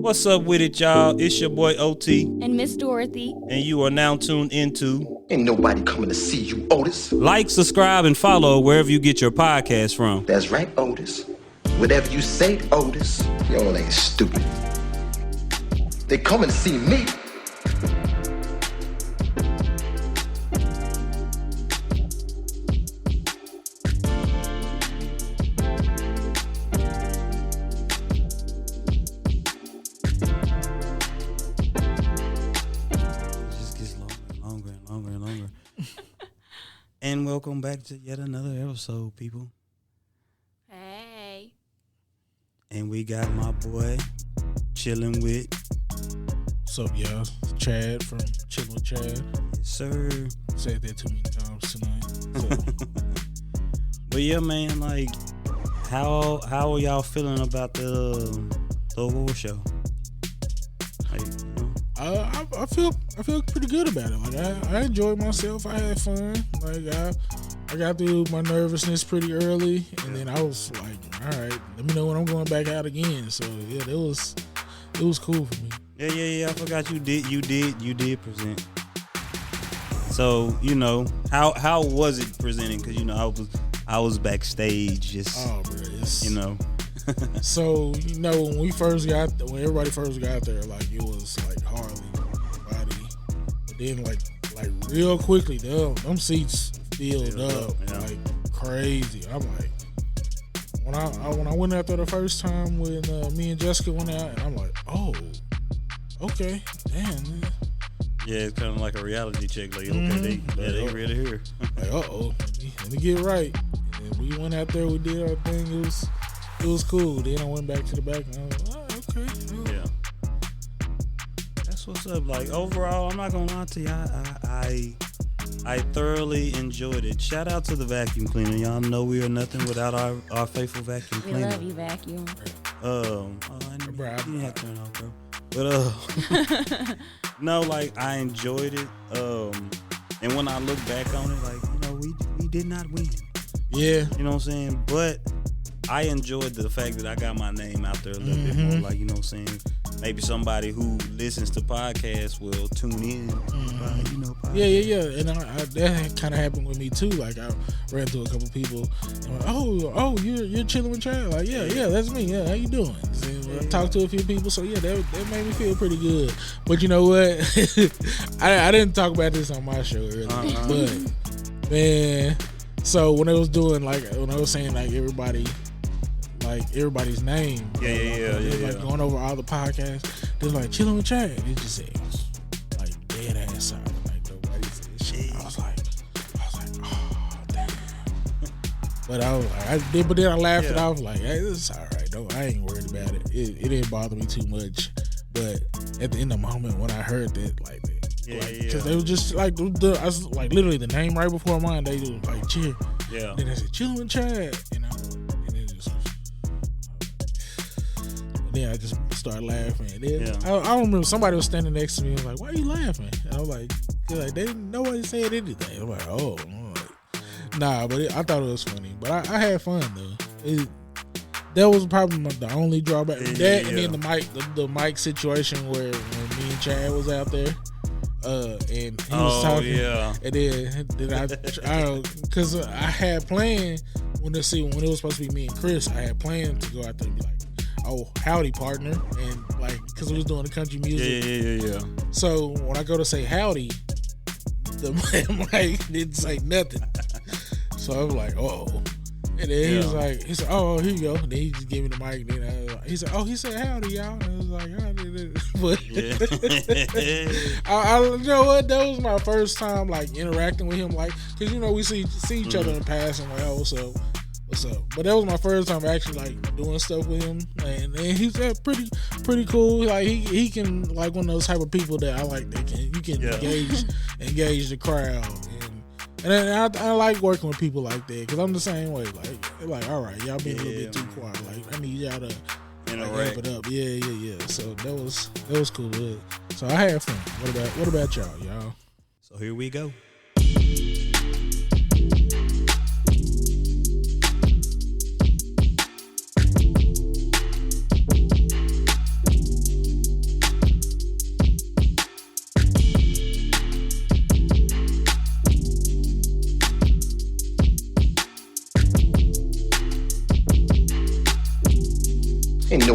What's up with it, y'all? It's your boy OT. And Miss Dorothy. And you are now tuned into Ain't nobody coming to see you, Otis. Like, subscribe, and follow wherever you get your podcast from. That's right, Otis. Whatever you say, Otis, y'all ain't stupid. They coming to see me. And welcome back to yet another episode, people. Hey. And we got my boy, Chilln With. What's up, y'all? Chad from Chilln With Chad. Yes, sir. Said that too many times tonight. So. But yeah, man, like, how are y'all feeling about the award show? Like, you know? I feel pretty good about it. Like I enjoyed myself. I had fun. Like I got through my nervousness pretty early, and then I was like, all right, let me know when I'm going back out again. So yeah, it was cool for me. Yeah. I forgot you did present. So you know how was it presenting? Because you know I was backstage just you know. So you know when everybody first got there, like it was like Harley, body, but then like real quickly, them seats filled up like crazy. I'm like, when I went out there the first time when me and Jessica went out, and I'm like, oh, okay, damn. Man. Yeah, it's kind of like a reality check. Like, okay, they really here. Like, let me get right. And we went out there, we did our thing. It was cool. Then I went back to the back and I was like, oh, okay. Oh. Yeah. That's what's up. Like, overall, I'm not going to lie to you. I thoroughly enjoyed it. Shout out to the vacuum cleaner. Y'all know we are nothing without our faithful vacuum cleaner. We love you, vacuum. I didn't have to turn off, bro. But, no, like, I enjoyed it. And when I look back on it, like, you know, we did not win. Yeah. You know what I'm saying? But I enjoyed the fact that I got my name out there a little bit more. Like, you know what I'm saying? Maybe somebody who listens to podcasts will tune in. You know, Yeah. And that kind of happened with me too. Like I ran to a couple people. And like, oh, you're chilling with Chad. Like, yeah, that's me. Yeah, how you doing? I talked to a few people, so yeah, that made me feel pretty good. But you know what? I didn't talk about this on my show earlier, but man. So when I was doing when I was saying everybody's name, like going over all the podcasts, they was like Chilln With Chad. It just said like dead ass silent, like nobody said shit. I was like, oh damn. But then I laughed it off like, hey, this is all right. No, I ain't worried about it. It didn't bother me too much. But at the end of the moment when I heard that, because they was just like I was like literally the name right before mine. They was like cheer. Yeah. Then they said Chilln With Chad, you know, and it just. Then I just started laughing. Then I don't remember, somebody was standing next to me and was like, "Why are you laughing?" And I was like, nobody said anything. I'm like, oh, nah, but I thought it was funny. But I had fun though. That was probably the only drawback. And then the mic situation where when me and Chad was out there. And he was talking, and then I because I had planned when it was supposed to be me and Chris, I had planned to go out there and be like, oh, howdy partner, and like because we was doing the country music. Yeah. So when I go to say howdy, the mic didn't say nothing. So I was like, oh. And then he said, oh, here you go. And then he just gave me the mic. And then he said, howdy, y'all. And I was like, but you know what? That was my first time like interacting with him, like, cause you know we see each other in passing, like, oh, what's up? But that was my first time actually like doing stuff with him, and he's pretty cool. Like he can like one of those type of people that I like. You can engage the crowd. And I like working with people like that because I'm the same way. Like all right, y'all being a little bit too quiet. Like I need y'all to ramp it up. Yeah. So that was cool. So I had fun. What about y'all? So here we go.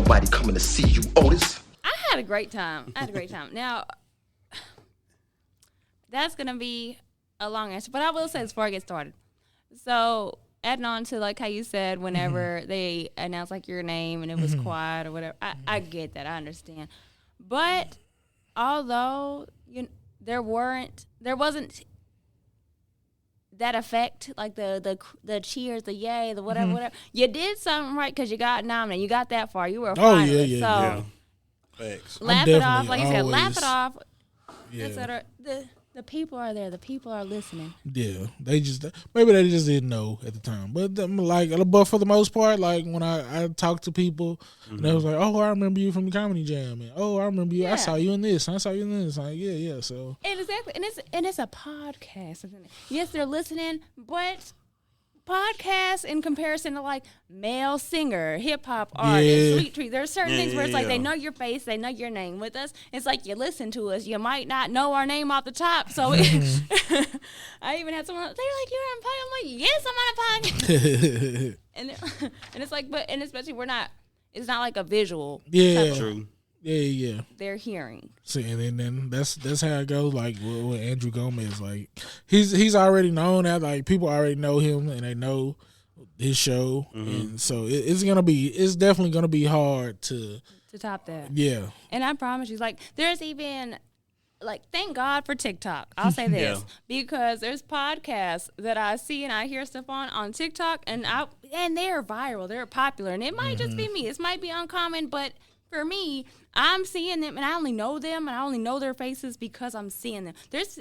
nobody coming to see you, Otis. I had a great time. Now, that's going to be a long answer, but I will say this before I get started. So, adding on to like how you said whenever they announced like your name and it was quiet or whatever, I get that. I understand. But although there wasn't that effect, like the cheers, the yay, the whatever, you did something right because you got nominated. You got that far. You were a finalist. Yeah. Thanks. Laugh it off, like you said. Laugh it off, Yeah. etc. The people are there. The people are listening. Yeah, maybe they just didn't know at the time. But for the most part, like when I talked to people, and they was like, "Oh, I remember you from the Comedy Jam," and "Oh, I remember you. I saw you in this. I saw you in this." Like, yeah. So Exactly, and it's a podcast. Yes, they're listening, but podcasts in comparison to like male singer, hip hop artist, Sweet Treat. There's certain things where it's like they know your face, they know your name. With us, it's like you listen to us. You might not know our name off the top. So I even had someone. They're like, "You're on a podcast." I'm like, "Yes, I'm on a podcast." and it's like, and especially we're not. It's not like a visual. Yeah, true. Yeah. They're hearing. See, and then that's how it goes. Like with Andrew Gomez, like he's already known that. Like people already know him and they know his show, and so it's definitely gonna be hard to top that. Yeah, and I promise you, like there's even. Like, thank God for TikTok. I'll say this because there's podcasts that I see and I hear stuff on TikTok, and they're viral, they're popular, and it might just be me. This might be uncommon, but for me, I'm seeing them, and I only know them, and I only know their faces because I'm seeing them. There's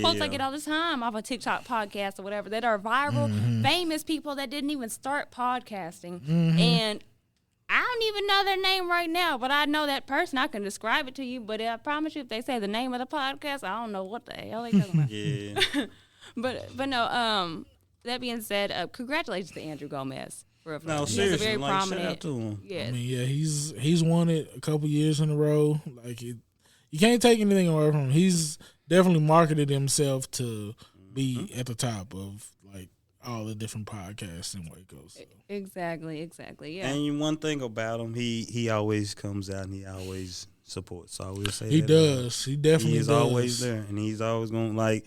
quotes I get all the time off a TikTok podcast or whatever that are viral, famous people that didn't even start podcasting, and I don't even know their name right now, but I know that person. I can describe it to you, but I promise you, if they say the name of the podcast, I don't know what the hell they talking about. Yeah. but no. That being said, congratulations to Andrew Gomez. No, seriously, very prominent. Shout out to him. Yes. I mean, yeah, he's won it a couple years in a row. Like you can't take anything away from him. He's definitely marketed himself to be at the top of like all the different podcasts in Waco. So. Exactly, yeah. And one thing about him, he always comes out and he always supports. So I will say he that. Does. He definitely is does. Always there, and he's always going to, like,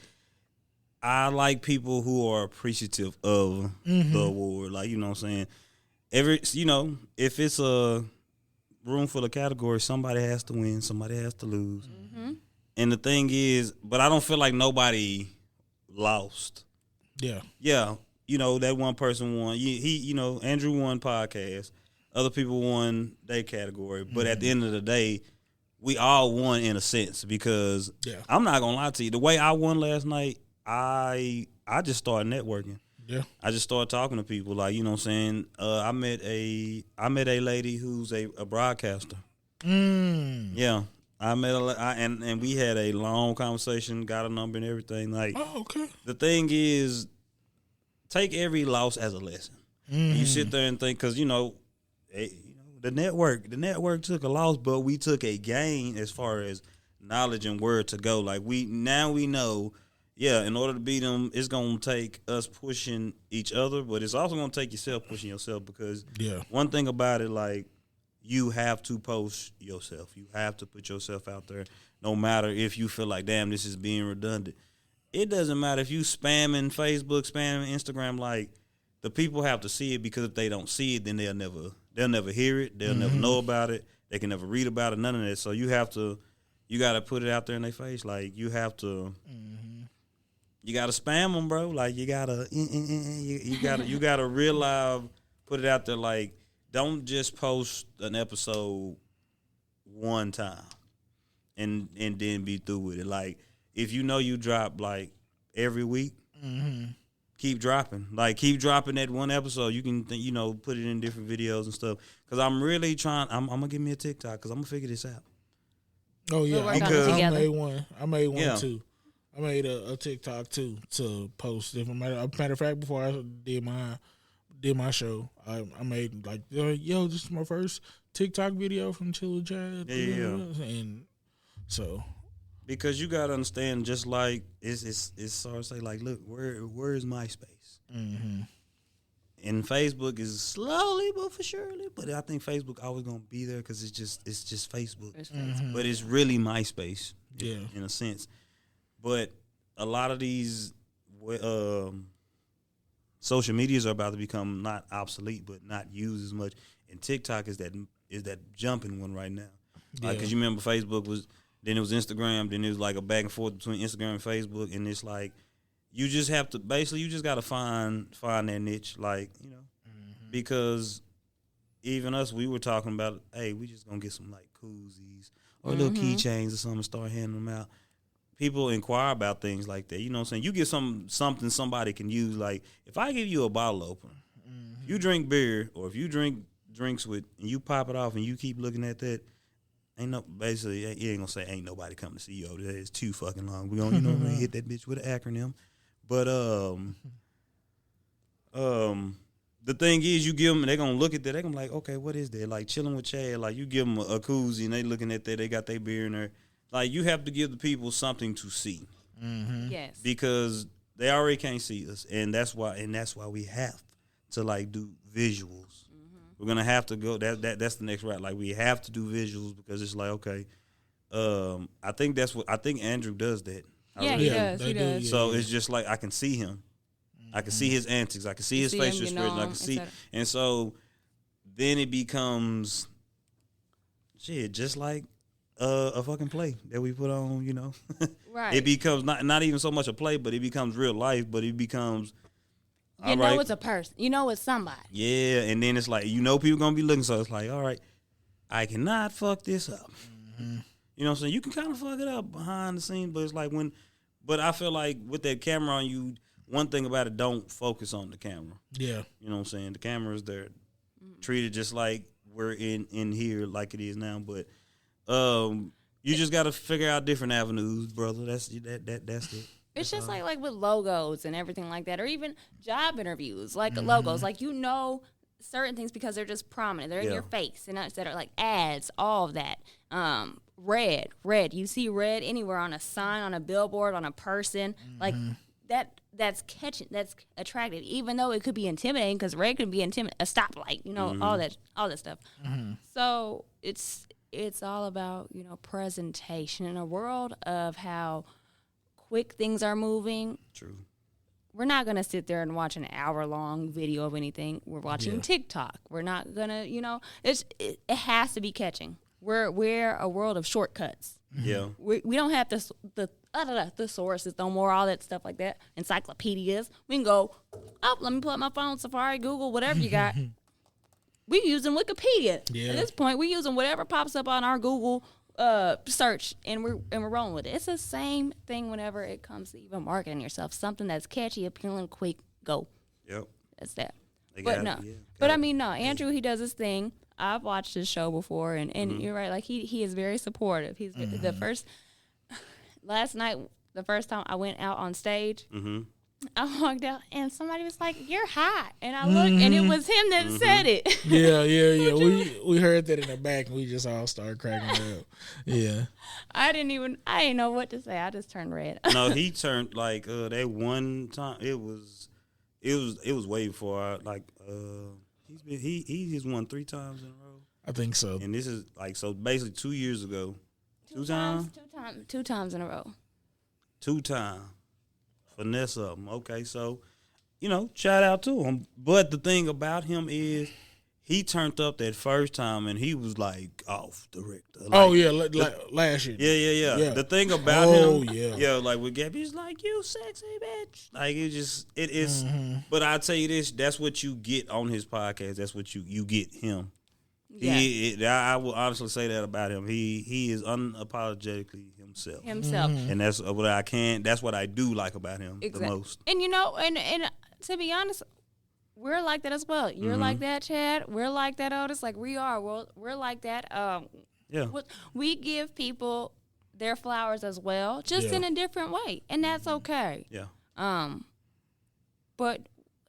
I like people who are appreciative of the award. Like, you know what I'm saying? If it's a room full of categories, somebody has to win, somebody has to lose. And the thing is, but I don't feel like nobody lost. Yeah. Yeah. That one person won. Andrew won podcast. Other people won their category. But at the end of the day, we all won in a sense because I'm not going to lie to you. The way I won last night, I just started networking. Yeah. I just started talking to people. Like, you know what I'm saying? I met a lady who's a broadcaster. Yeah. I met and we had a long conversation, got a number and everything. Like, okay. The thing is, take every loss as a lesson. You sit there and think, because the network took a loss, but we took a gain as far as knowledge and word to go. Like we know, in order to beat them, it's gonna take us pushing each other, but it's also gonna take yourself pushing yourself because one thing about it, like you have to post yourself. You have to put yourself out there, no matter if you feel like, damn, this is being redundant. It doesn't matter if you spamming Facebook, spamming Instagram. Like the people have to see it because if they don't see it, then they'll never hear it. They'll never know about it. They can never read about it. None of that. So you got to put it out there in their face. Like you have to, you got to spam them, bro. Like you gotta real live put it out there. Like don't just post an episode one time and then be through with it. Like. If you drop, like, every week, keep dropping. Like, keep dropping that one episode. You can, put it in different videos and stuff. Because I'm really trying. I'm going to give me a TikTok because I'm going to figure this out. Oh, yeah. Because I made one, too. I made a TikTok, too, to post different matter of fact, before I did my show, I made, like, yo, this is my first TikTok video from Chilln With Chad. Yeah. And so... Because you gotta understand, just like it's hard to say, like, look, where is MySpace? And Facebook is slowly but for surely, but I think Facebook always gonna be there because it's just Facebook. It's Facebook. But it's really MySpace, Yeah. in a sense. But a lot of these social medias are about to become not obsolete, but not used as much. And TikTok is that jumping one right now. Because you remember Facebook was, then it was Instagram, then it was like a back and forth between Instagram and Facebook, and it's like you just have to you just got to find that niche, like, you know, because even us, we were talking about, hey, we just gonna get some like koozies or little keychains or something, start handing them out. People inquire about things like that. You know what I'm saying? You get something somebody can use. Like, if I give you a bottle opener, if you drink beer or if you drink drinks with, and you pop it off and you keep looking at that, basically, you ain't gonna say ain't nobody coming to see you. It's too fucking long. We gonna, we're gonna hit that bitch with an acronym. But the thing is, you give them, they're gonna look at that. They're gonna be like, okay, what is that? Like Chilln With Chad. Like, you give them a koozie and they looking at that. They got their beer in there. Like, you have to give the people something to see. Yes. Because they already can't see us, and that's why we have to like do visuals. We're gonna have to go. That's the next route. Like, we have to do visuals because it's like, okay. I think Andrew does that. Yeah, he does. He does. So it's just like I can see him. I can see his antics. I can see his facial expression. I can see, and so then it becomes just like a fucking play that we put on. You know, right? It becomes not even so much a play, but it becomes real life. But it becomes it's a person. You know, it's somebody. Yeah, and then it's like, people gonna be looking. So it's like, all right, I cannot fuck this up. You know what I'm saying? You can kind of fuck it up behind the scenes, but it's like but I feel like with that camera on you, one thing about it, don't focus on the camera. Yeah. You know what I'm saying? The camera is there. Treat it just like we're in here like it is now, but you just got to figure out different avenues, brother. That's it. It's just like with logos and everything like that, or even job interviews, like logos. Like, certain things because they're just prominent. They're in your face, and that are like ads, all of that. Red. You see red anywhere on a sign, on a billboard, on a person. Like, that's catching, that's attractive, even though it could be intimidating, because red can be intimidating. A stoplight, all that stuff. So it's all about, presentation in a world of how quick things are moving. True. We're not going to sit there and watch an hour-long video of anything. We're watching TikTok. We're not going to, it has to be catching. We're a world of shortcuts. Yeah. We don't have the sources no more, all that stuff like that, encyclopedias. We can go, let me pull up my phone, Safari, Google, whatever you got. We using Wikipedia. Yeah. At this point, we using whatever pops up on our Google search, and we're rolling with it. It's the same thing whenever it comes to even marketing yourself. Something that's catchy, appealing, quick, go. Yep. That's that. Andrew, he does his thing. I've watched his show before, and you're right. Like, he is very supportive. He's last night, the first time I went out on stage, I walked out and somebody was like, "You're hot," and I looked, and it was him that said it. Yeah. We heard that in the back, and we just all started cracking up. Yeah. I didn't know what to say. I just turned red. No, he turned like that one time. It was way before he has won 3 times in a row. I think so. And this is basically 2 years ago. Two times in a row. 2 times. Finesse of him. Okay, so, shout out to him. But the thing about him is he turned up that first time and he was like off the Richter. Last year. Yeah. The thing about him, like with Gabby, he's like, "You sexy bitch." Like, it is. But I tell you this, that's what you get on his podcast. That's what you get him. Yeah. I will honestly say that about him. He is unapologetically himself. And that's what I do like about him the most. And and to be honest, we're like that as well. You're like that, Chad. We're like that, Otis. Like, we are. We're like that. We give people their flowers as well, just in a different way, and that's okay. Yeah. But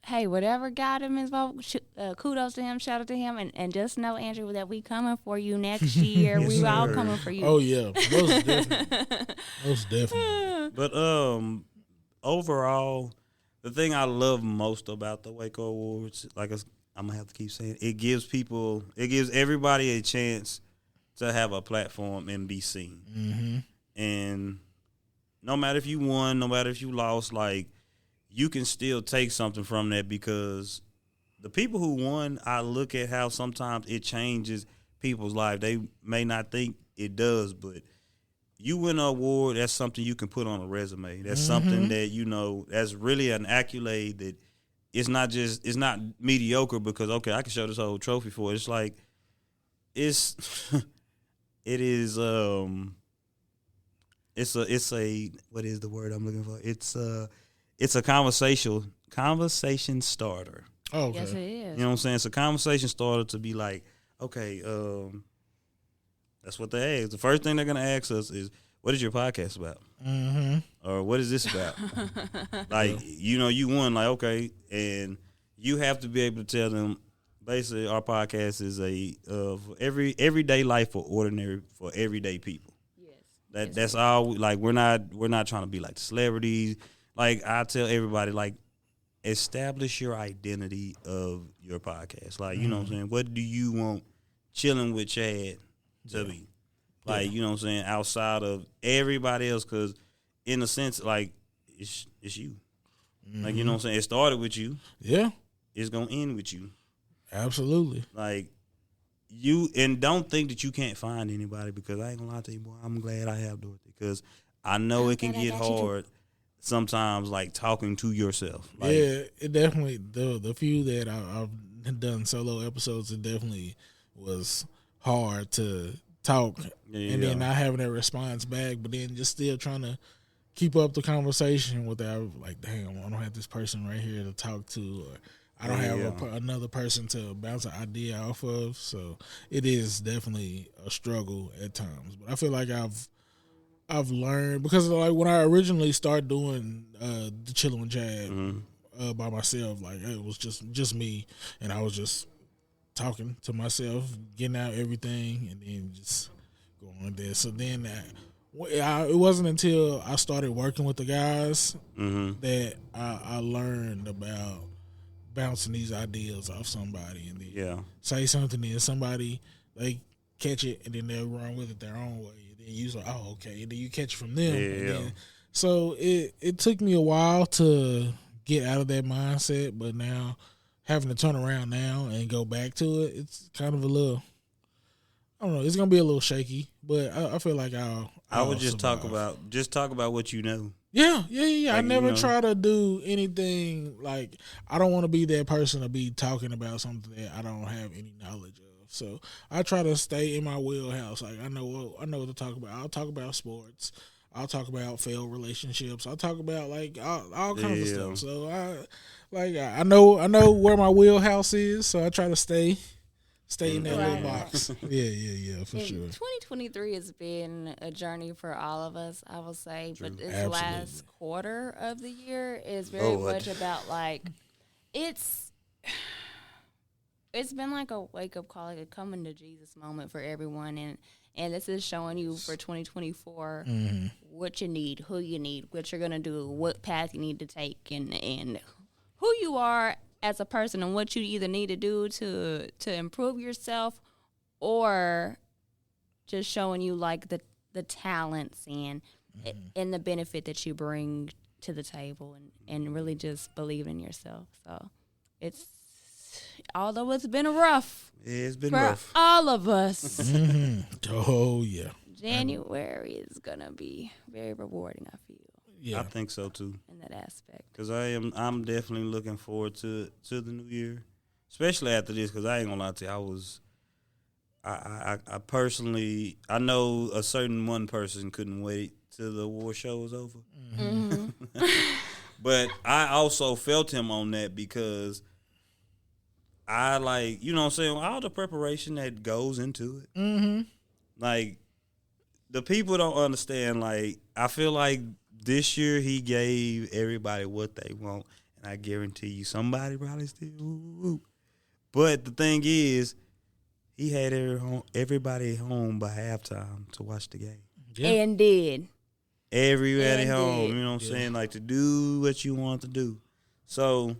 hey, whatever got him involved, kudos to him, shout out to him, and just know, Andrew, that we coming for you next year. Yes, we sir. all coming for you. Oh yeah, most definitely. But overall, the thing I love most about the Waco Awards, like I'm gonna have to keep saying, it gives everybody a chance to have a platform and be seen. Mm-hmm. And no matter if you won, no matter if you lost, like, you can still take something from that, because the people who won, I look at how sometimes it changes people's life. They may not think it does, but you win an award, that's something you can put on a resume. That's something that, you know, that's really an accolade that it's not mediocre because, okay, I can show this whole trophy for it. It's like, it is what is the word I'm looking for? It's a conversation starter. Oh, okay. Yes, it is. You know what I'm saying? It's a conversation starter to be like, okay, that's what they ask. The first thing they're gonna ask us is, what is your podcast about? Mm-hmm. Or what is this about? Like, you know, you won, like, okay, and you have to be able to tell them, basically, our podcast is everyday life for everyday people. Yes. That's all. Like, we're not trying to be like celebrities. Like, I tell everybody, like, establish your identity of your podcast. Like, you know what I'm saying? What do you want Chilln With Chad to be? Like, you know what I'm saying? Outside of everybody else, because in a sense, like, it's you. Like, you know what I'm saying? It started with you. Yeah. It's going to end with you. Absolutely. Like, and don't think that you can't find anybody, because I ain't going to lie to you, boy, I'm glad I have Dorothy, because I know it can get hard sometimes, like, talking to yourself. Like, yeah, it definitely, the few that I've done solo episodes, it definitely was hard to talk and then not having that response back, but then just still trying to keep up the conversation without, like, damn, I don't have this person right here to talk to, or I don't have another person to bounce an idea off of. So it is definitely a struggle at times, but I feel like I've learned, because, like, when I originally started doing the Chilln With Chad by myself, like, it was just me, and I was just talking to myself, getting out everything, and then just going there. So then it wasn't until I started working with the guys that I learned about bouncing these ideas off somebody, and then say something, and somebody, they catch it, and then they'll run with it their own way. And then you like, oh, okay, and then you catch it from them. Then, so it took me a while to get out of that mindset, but now having to turn around now and go back to it, it's kind of a little, I don't know, it's gonna be a little shaky, but I feel like I would just talk about what you know. Yeah. Like, I never try to do anything, like, I don't want to be that person to be talking about something that I don't have any knowledge of. So I try to stay in my wheelhouse. Like, I know what to talk about. I'll talk about sports. I'll talk about failed relationships. I'll talk about, like, all kinds of stuff. So I know where my wheelhouse is. So I try to stay in that little box. Yeah, for sure. 2023 has been a journey for all of us, I will say. True. But this last quarter of the year is very much about, like, it's been like a wake-up call, like a coming to Jesus moment for everyone. And this is showing you for 2024 what you need, who you need, what you're going to do, what path you need to take, and who you are as a person, and what you either need to do to improve yourself, or just showing you, like, the talents and the benefit that you bring to the table, and really just believe in yourself. So although it's been rough. It's been for rough. All of us. Oh, yeah. January is going to be very rewarding, I feel. Yeah, I think so too. In that aspect, because I'm definitely looking forward to the new year, especially after this. Because I ain't gonna lie to you, I personally, I know a certain one person couldn't wait till the award show was over. But I also felt him on that, because I, like, you know what I'm saying, all the preparation that goes into it. Like, the people don't understand. Like, I feel like this year he gave everybody what they want, and I guarantee you somebody probably still. But the thing is, he had everybody home by halftime to watch the game. Yeah. And did. Everybody home, you know what I'm saying? Like, to do what you want to do. So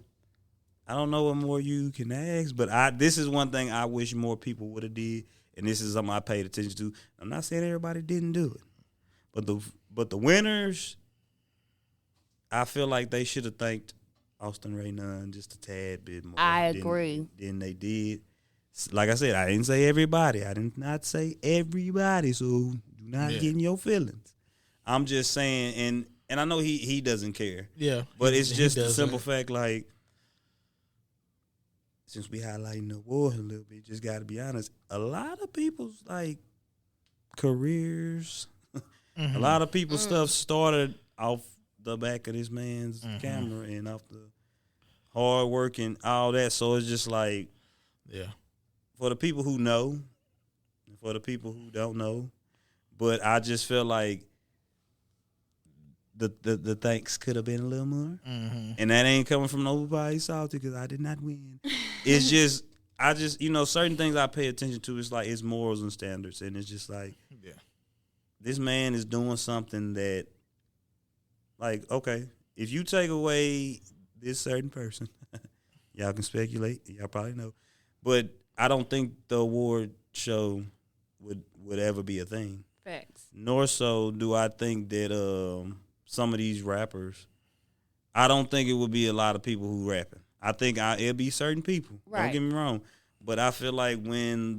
I don't know what more you can ask, but this is one thing I wish more people would have did, and this is something I paid attention to. I'm not saying everybody didn't do it, but the winners, I feel like they should have thanked Austin Ray Nunn just a tad bit more. I agree. Than they did. Like I said, I didn't say everybody. I did not say everybody, so do not get in your feelings. I'm just saying, and I know he doesn't care. Yeah. But it's just a simple fact, like, since we highlighting the awards a little bit, just got to be honest, a lot of people's, like, careers, a lot of people's stuff started off the back of this man's camera and off the hard work and all that. So it's just like, for the people who know, and for the people who don't know, but I just feel like the thanks could have been a little more, and that ain't coming from nobody salty because I did not win. It's just certain things I pay attention to. It's like it's morals and standards, and it's just like, this man is doing something that, like, okay, if you take away this certain person, y'all can speculate, y'all probably know, but I don't think the award show would ever be a thing. Facts. Nor so do I think that some of these rappers, I don't think it would be a lot of people who rapping. I think it'll be certain people. Right. Don't get me wrong. But I feel like when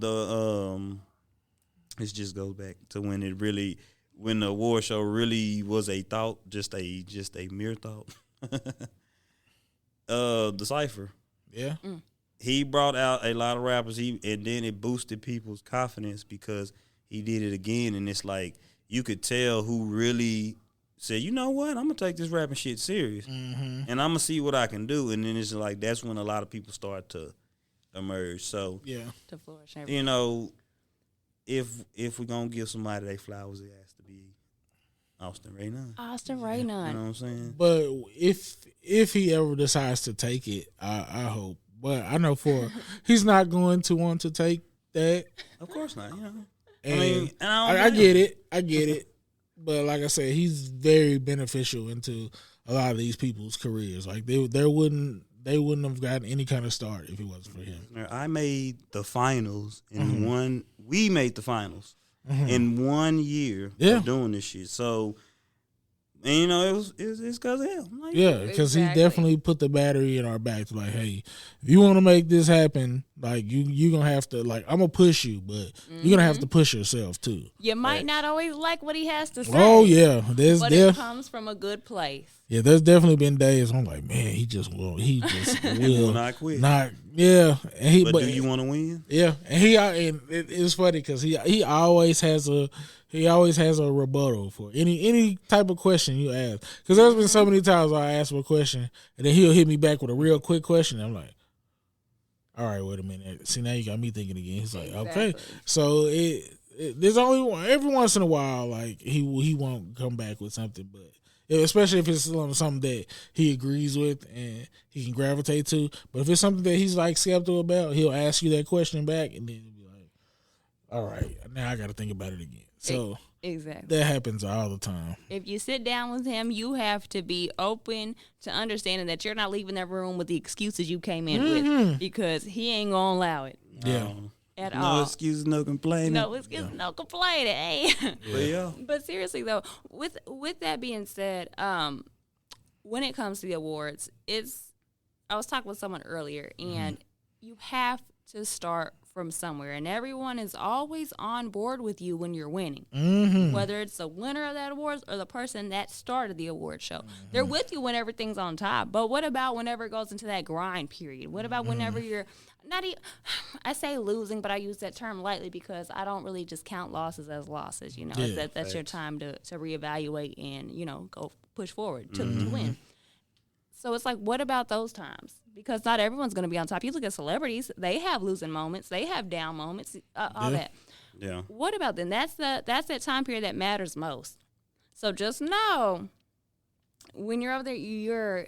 it just goes back to when the award show really was a thought, just a mere thought. The Cypher. Yeah. He brought out a lot of rappers, and then it boosted people's confidence because he did it again, and it's like you could tell who really said, you know what, I'm going to take this rapping shit serious, and I'm going to see what I can do, and then it's like that's when a lot of people start to emerge. So, to flourish. You know, if we're going to give somebody their flowers, it has to be Austin Ray Nunn. Austin Ray Nunn. You know what I'm saying? But if he ever decides to take it, I hope. But I know he's not going to want to take that. Of course not, you know. And I I get it. But like I said, he's very beneficial into a lot of these people's careers. Like they wouldn't have gotten any kind of start if it wasn't for him. I made the finals in we made the finals in 1 year of doing this shit. So, and you know, it's because of him. Like, because he definitely put the battery in our back to like, hey, if you want to make this happen, like you gonna have to, like, I'm gonna push you, but you're gonna have to push yourself too. You might not always like what he has to say. Oh yeah, but it comes from a good place. Yeah, there's definitely been days I'm like, man, he just will not quit. And but do you want to win? Yeah, and it's funny because he always has a rebuttal for any type of question you ask. Because there's been so many times I ask him a question and then he'll hit me back with a real quick question. I'm like, all right, wait a minute. See, now you got me thinking again. He's like, okay. So there's only every once in a while, like he won't come back with something, but especially if it's something that he agrees with and he can gravitate to. But if it's something that he's like skeptical about, he'll ask you that question back, and then he'll be like, all right, now I got to think about it again. So exactly, that happens all the time. If you sit down with him, you have to be open to understanding that you're not leaving that room with the excuses you came in with, because he ain't gonna allow it. Yeah. At no all. Excuses, no complaining. No excuses, no complaining. Hey. But But seriously though, with that being said, when it comes to the awards, I was talking with someone earlier, and you have to start from somewhere, and everyone is always on board with you when you're winning. Whether it's the winner of that awards or the person that started the award show, they're with you when everything's on top. But what about whenever it goes into that grind period? What about whenever you're not even, I say losing, but I use that term lightly because I don't really just count losses as losses. You know, that's your time to reevaluate and, you know, go push forward to win. So it's like, what about those times? Because not everyone's going to be on top. You look at celebrities; they have losing moments, they have down moments, all that. Yeah. What about them? That's that time period that matters most. So just know when you're over there, you're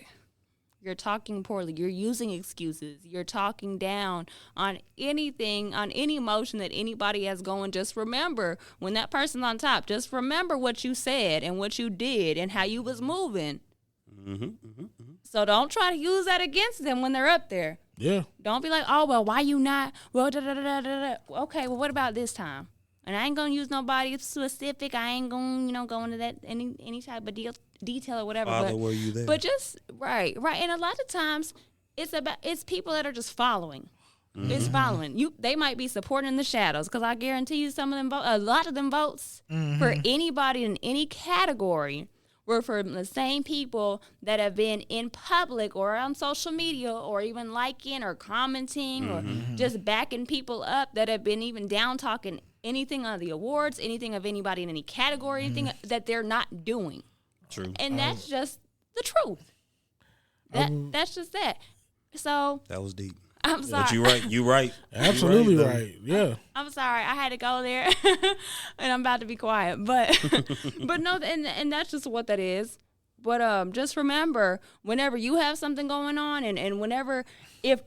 talking poorly, you're using excuses, you're talking down on anything, on any emotion that anybody has going. Just remember when that person's on top. Just remember what you said and what you did and how you was moving. So don't try to use that against them when they're up there. Yeah. Don't be like, oh, well, why you not? Well, okay, well, what about this time? And I ain't going to use nobody specific. I ain't going to, go into that any type of detail or whatever. Father, were you there? But just, right. And a lot of times, it's people that are just following. Mm-hmm. It's following. They might be supporting in the shadows, because I guarantee you a lot of them votes for anybody in any category were from the same people that have been in public or on social media or even liking or commenting or just backing people up, that have been even down talking anything on the awards, anything of anybody in any category, anything that they're not doing. True. And that's just the truth. That's just that. So that was deep. I'm sorry. But you right. Absolutely right. Yeah. I'm sorry. I had to go there, and I'm about to be quiet. But no, and that's just what that is. But just remember, whenever you have something going on, and whenever, if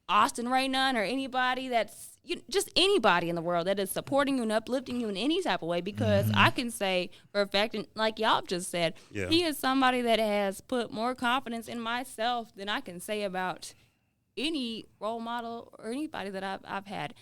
Austin Ray Nunn or anybody that's just anybody in the world that is supporting you and uplifting you in any type of way, because I can say for a fact, and like y'all just said, he is somebody that has put more confidence in myself than I can say about any role model or anybody that I've had.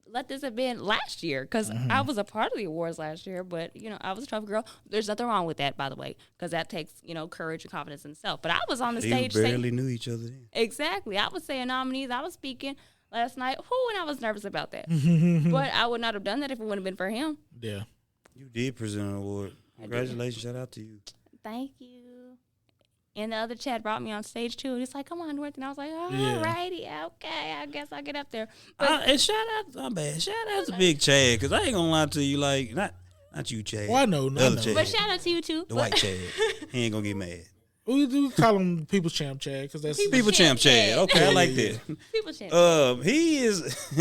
Let this have been last year, because I was a part of the awards last year, but I was a trophy girl. There's nothing wrong with that, by the way, because that takes courage and confidence in self. But I was on the stage. You barely knew each other then. Exactly. I was saying nominees. I was speaking last night. And I was nervous about that. But I would not have done that if it wouldn't have been for him. Yeah. You did present an award. Congratulations. Shout out to you. Thank you. And the other Chad brought me on stage too. He's like, "Come on, Dorothy." And I was like, "All righty, okay, I guess I'll get up there." But and shout out to Big Chad, because I ain't gonna lie to you, like not you, Chad. Well, I know, Chad. But shout out to you too. The white Chad. He ain't gonna get mad. We do call him People's Champ Chad, because that's People Champ Chad. Okay, I like that. People Champ. He is.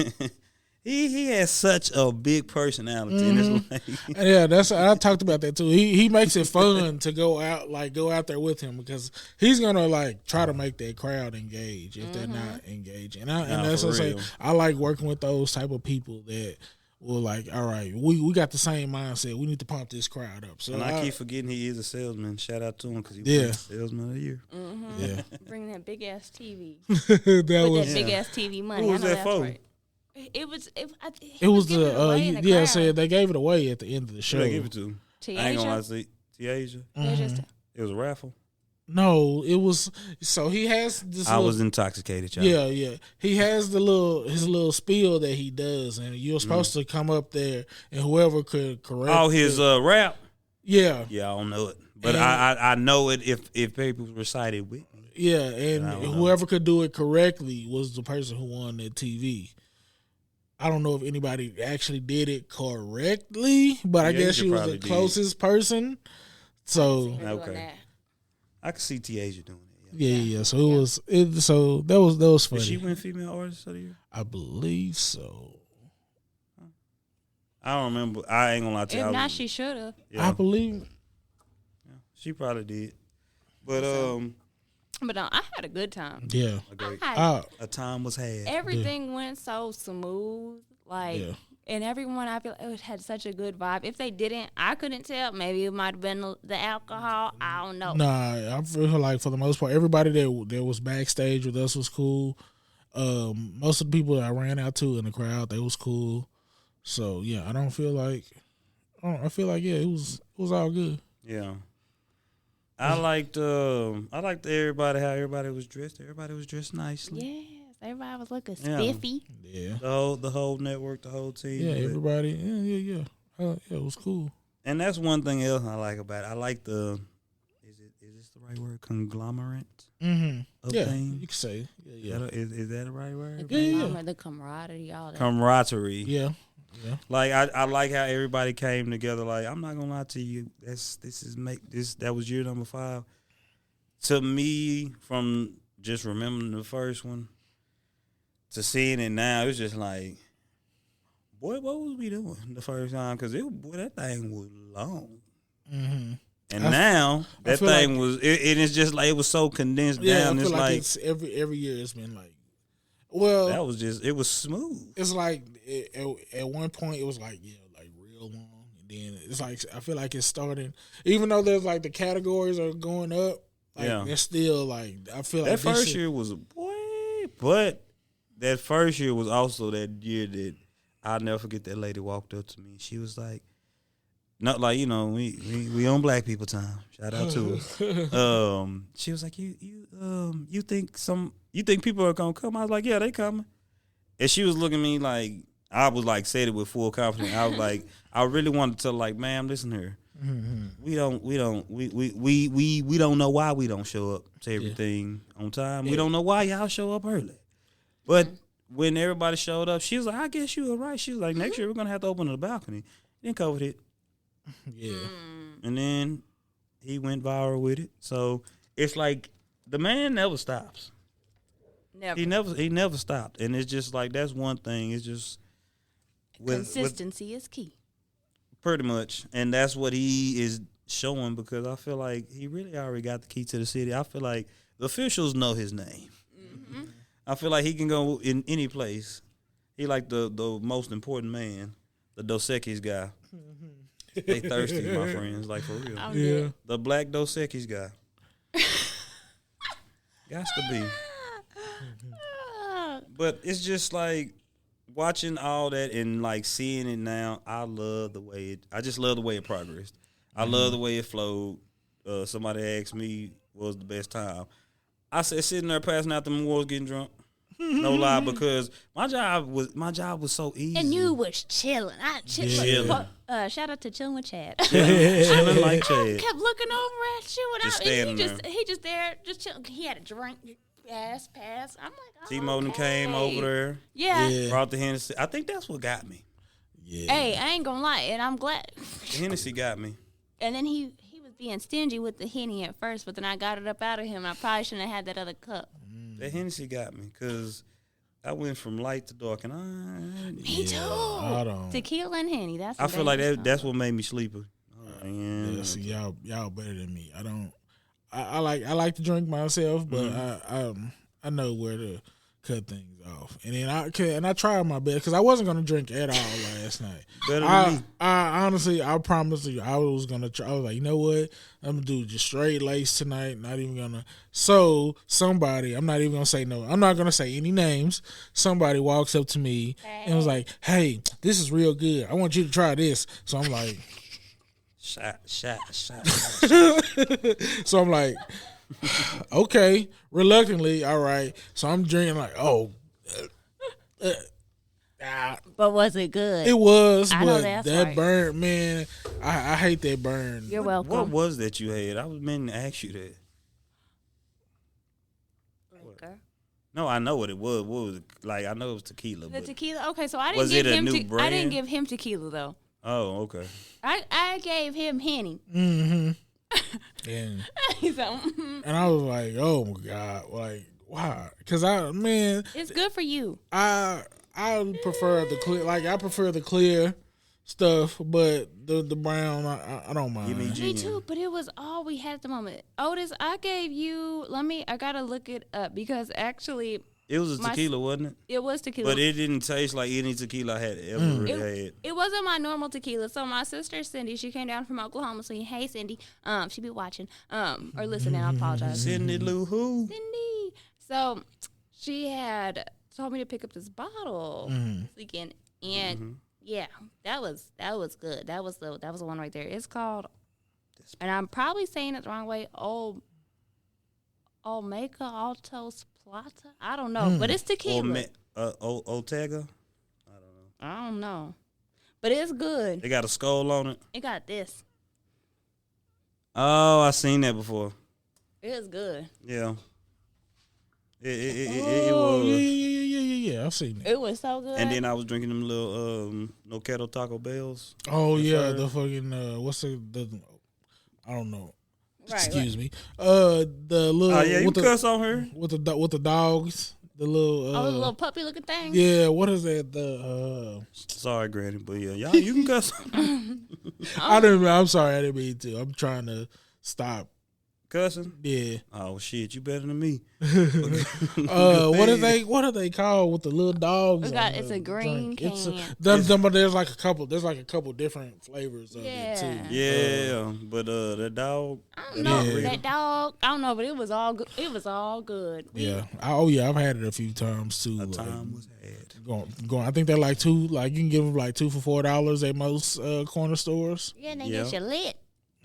He has such a big personality, and it's like, yeah, I talked about that too. He makes it fun to go out there with him, because he's gonna try to make that crowd engage if they're not engaging. And that's what I say. I like working with those type of people that will all right, we got the same mindset. We need to pump this crowd up. So and I keep forgetting he is a salesman. Shout out to him, because he was salesman of the year. Yeah, bringing that big ass TV. that big ass TV money. Who was that for? Right. It was the said they gave it away at the end of the show. Who they give it to? Tiaja? I ain't gonna lie to you. Tiaja? It was a raffle. No, it was. So he has this. I was intoxicated, y'all. Yeah. He has his little spiel that he does, and you're supposed to come up there, and whoever could correct. Oh, his rap. Yeah. Yeah, I don't know it, but I know it if people recite it with me. Yeah, and whoever could do it correctly was the person who won that TV. I don't know if anybody actually did it correctly, but I guess she was the closest person. So okay, I could see Tiaja doing it. Yeah. So it was. So that was funny. Did she win Female Artist of the Year? I believe so. I don't remember. I ain't gonna lie to you. If not, she should have. Yeah. I believe. Yeah, she probably did. But But no, I had a good time. Yeah. A time was had. Everything went so smooth. And everyone, I feel it had such a good vibe. If they didn't, I couldn't tell. Maybe it might have been the alcohol. I don't know. Nah, I feel like for the most part, everybody that was backstage with us was cool. Most of the people that I ran out to in the crowd, they was cool. So yeah, I feel like it was all good. Yeah. I liked everybody, how everybody was dressed. Everybody was dressed nicely. Yes, everybody was looking spiffy. Yeah. The whole network, the whole team. Yeah, everybody. Yeah. It was cool. And that's one thing else I like about it. I like is this the right word? Conglomerate. Yeah, things? you can say. Yeah. Is that the right word? The camaraderie, all that. Camaraderie. Yeah. Like I like how everybody came together. Like, I'm not gonna lie to you, that was year number 5. To me, from just remembering the first one to seeing it now, it's just like, boy, what was we doing the first time? Because that thing was long. And now that thing was it's just like it was so condensed down. I feel like it's every year it's been like. Well, that was it was smooth. It's like at one point it was like real long, and then it's like I feel like it's starting. Even though there's the categories are going up, Like it's still like I feel like that first year was but that first year was also that year that I'll never forget. That lady walked up to me. She was like, not like, you know, we on Black people time. Shout out to us. She was like, you think people are gonna come? I was like, yeah, they coming. And she was looking at me like I was like said it with full confidence. I was like, I really wanted to tell like, ma'am, listen here. We don't know why we don't show up to everything on time. We don't know why y'all show up early. But when everybody showed up, she was like, I guess you were right. She was like, next year we're gonna have to open the balcony. Then COVID hit. Yeah. And then he went viral with it. So it's like the man never stops. Never. He never stopped. And it's just like that's one thing. It's just consistency is key. Pretty much. And that's what he is showing, because I feel like he really already got the key to the city. I feel like the officials know his name. Mm-hmm. I feel like he can go in any place. He like the most important man, the Dos Equis guy. Mm-hmm. They thirsty, my friends, like for real. Yeah. The black Dos Equis guy. Gots to be. But it's just like watching all that and like seeing it now. I just love the way it progressed. I love the way it flowed. Somebody asked me what was the best time. I said sitting there passing out the awards, getting drunk. No lie, because my job was so easy. And you was chilling. Shout out to Chilln With Chad. Chilling like Chad. Kept looking over at you, and he just there, just chilling. He had a drink. Pass. I'm like, T-Moden came over there. Yeah. Brought the Hennessy. I think that's what got me. Yeah. Hey, I ain't gonna lie, and I'm glad. The Hennessy got me. And then he was being stingy with the Henny at first, but then I got it up out of him. I probably shouldn't have had that other cup. That Hennessy got me, because I went from light to dark, and me too. Tequila and Henny. I feel like that's what made me sleeper. Yeah, see, y'all better than me. I like to drink myself, but I know where to cut things off. And then I tried my best, because I wasn't gonna drink at all last night. Better than me. I honestly, I promised you I was gonna try. I was like, you know what? I'm gonna do just straight lace tonight. Not even gonna. So somebody, I'm not even gonna say no. I'm not gonna say any names. Somebody walks up to me and was like, "Hey, this is real good. I want you to try this." So I'm like. Shot. So I'm like, okay, reluctantly, all right. So I'm drinking like, but was it good? It was, I but know that's that right. burn, man, I hate that burn. You're welcome. What was that you had? I was meant to ask you that. Liquor. No, I know what it was. What was it? Like, I know it was tequila. The tequila. Okay, so I didn't Was give it a him. new brand? I didn't give him tequila though. Oh, okay. I gave him Henny. Mm-hmm. And And I was like, oh my God, like why? Because it's good for you. I prefer the clear. Like I prefer the clear stuff, but the brown, I don't mind. Me too, but it was all we had at the moment. Otis, I gave you. I gotta look it up, because actually. It was a tequila, wasn't it? It was tequila. But it didn't taste like any tequila I had ever really had. It wasn't my normal tequila. So my sister, Cindy, she came down from Oklahoma. So, hey, Cindy. She be watching or listening. I apologize. Cindy Lou who? Cindy. So she had told me to pick up this bottle this weekend. And, yeah, that was good. That was the one right there. It's called, and I'm probably saying it the wrong way, Omega Altos Plata? I don't know, but it's tequila. Ortega? I don't know. But it's good. They got a skull on it? It got this. Oh, I seen that before. It was good. Yeah. It was. Yeah. I've seen it. It was so good. And then I was drinking them little no kettle Taco Bells. Oh yeah, the fucking I don't know. Right, Excuse me. The little. Oh yeah, you cuss on her with the dogs. The little. the little puppy looking thing. Yeah, what is that? Sorry, Granny, but yeah, y'all you can cuss. I'm sorry, I didn't mean to. I'm trying to stop cussing? Yeah. Oh shit, you better than me. What are they called with the little dogs? It's a green can. There's like a couple different flavors of it too. Yeah, but the dog. I don't know that dog. I don't know, but it was all good. It was all good. I've had it a few times too. A time was had. Going. I think they're like two. Like you can give them like 2 for $4 at most corner stores. Yeah, and they get you lit.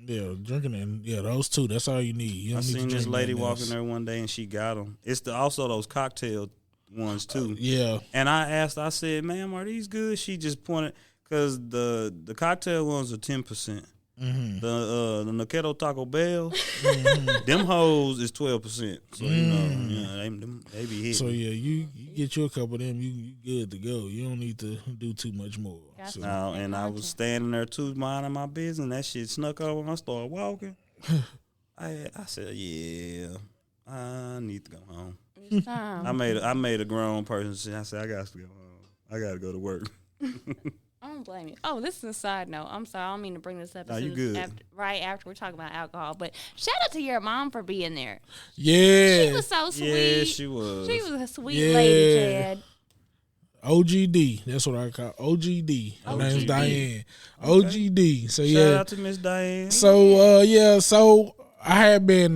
Yeah, drinking and those two. That's all you need. You don't I need seen to this drink lady nothing walking else. there one day and she got them. It's also those cocktail ones too. Yeah. And I asked, I said, "Ma'am, are these good?" She just pointed because the cocktail ones are 10%. Mm-hmm. The Naqueto Taco Bell, them hoes is 12%. So they be hitting. So yeah, you get you a couple of them, you good to go. You don't need to do too much more. Gotcha. So. And I was standing there too, minding my business. That shit snuck over and I started walking. I said, "Yeah, I need to go home." It's time. I made a grown person say, I said, "I got to go home. I got to go to work." I don't blame you. Oh, this is a side note. I'm sorry. I don't mean to bring this up. No, you good. Right after we're talking about alcohol. But shout out to your mom for being there. Yeah. She was so sweet. Yeah, she was. She was a sweet lady, Chad. OGD. That's what I call OGD. Her name's Diane. Okay. OGD. So Shout out to Miss Diane. So so I had been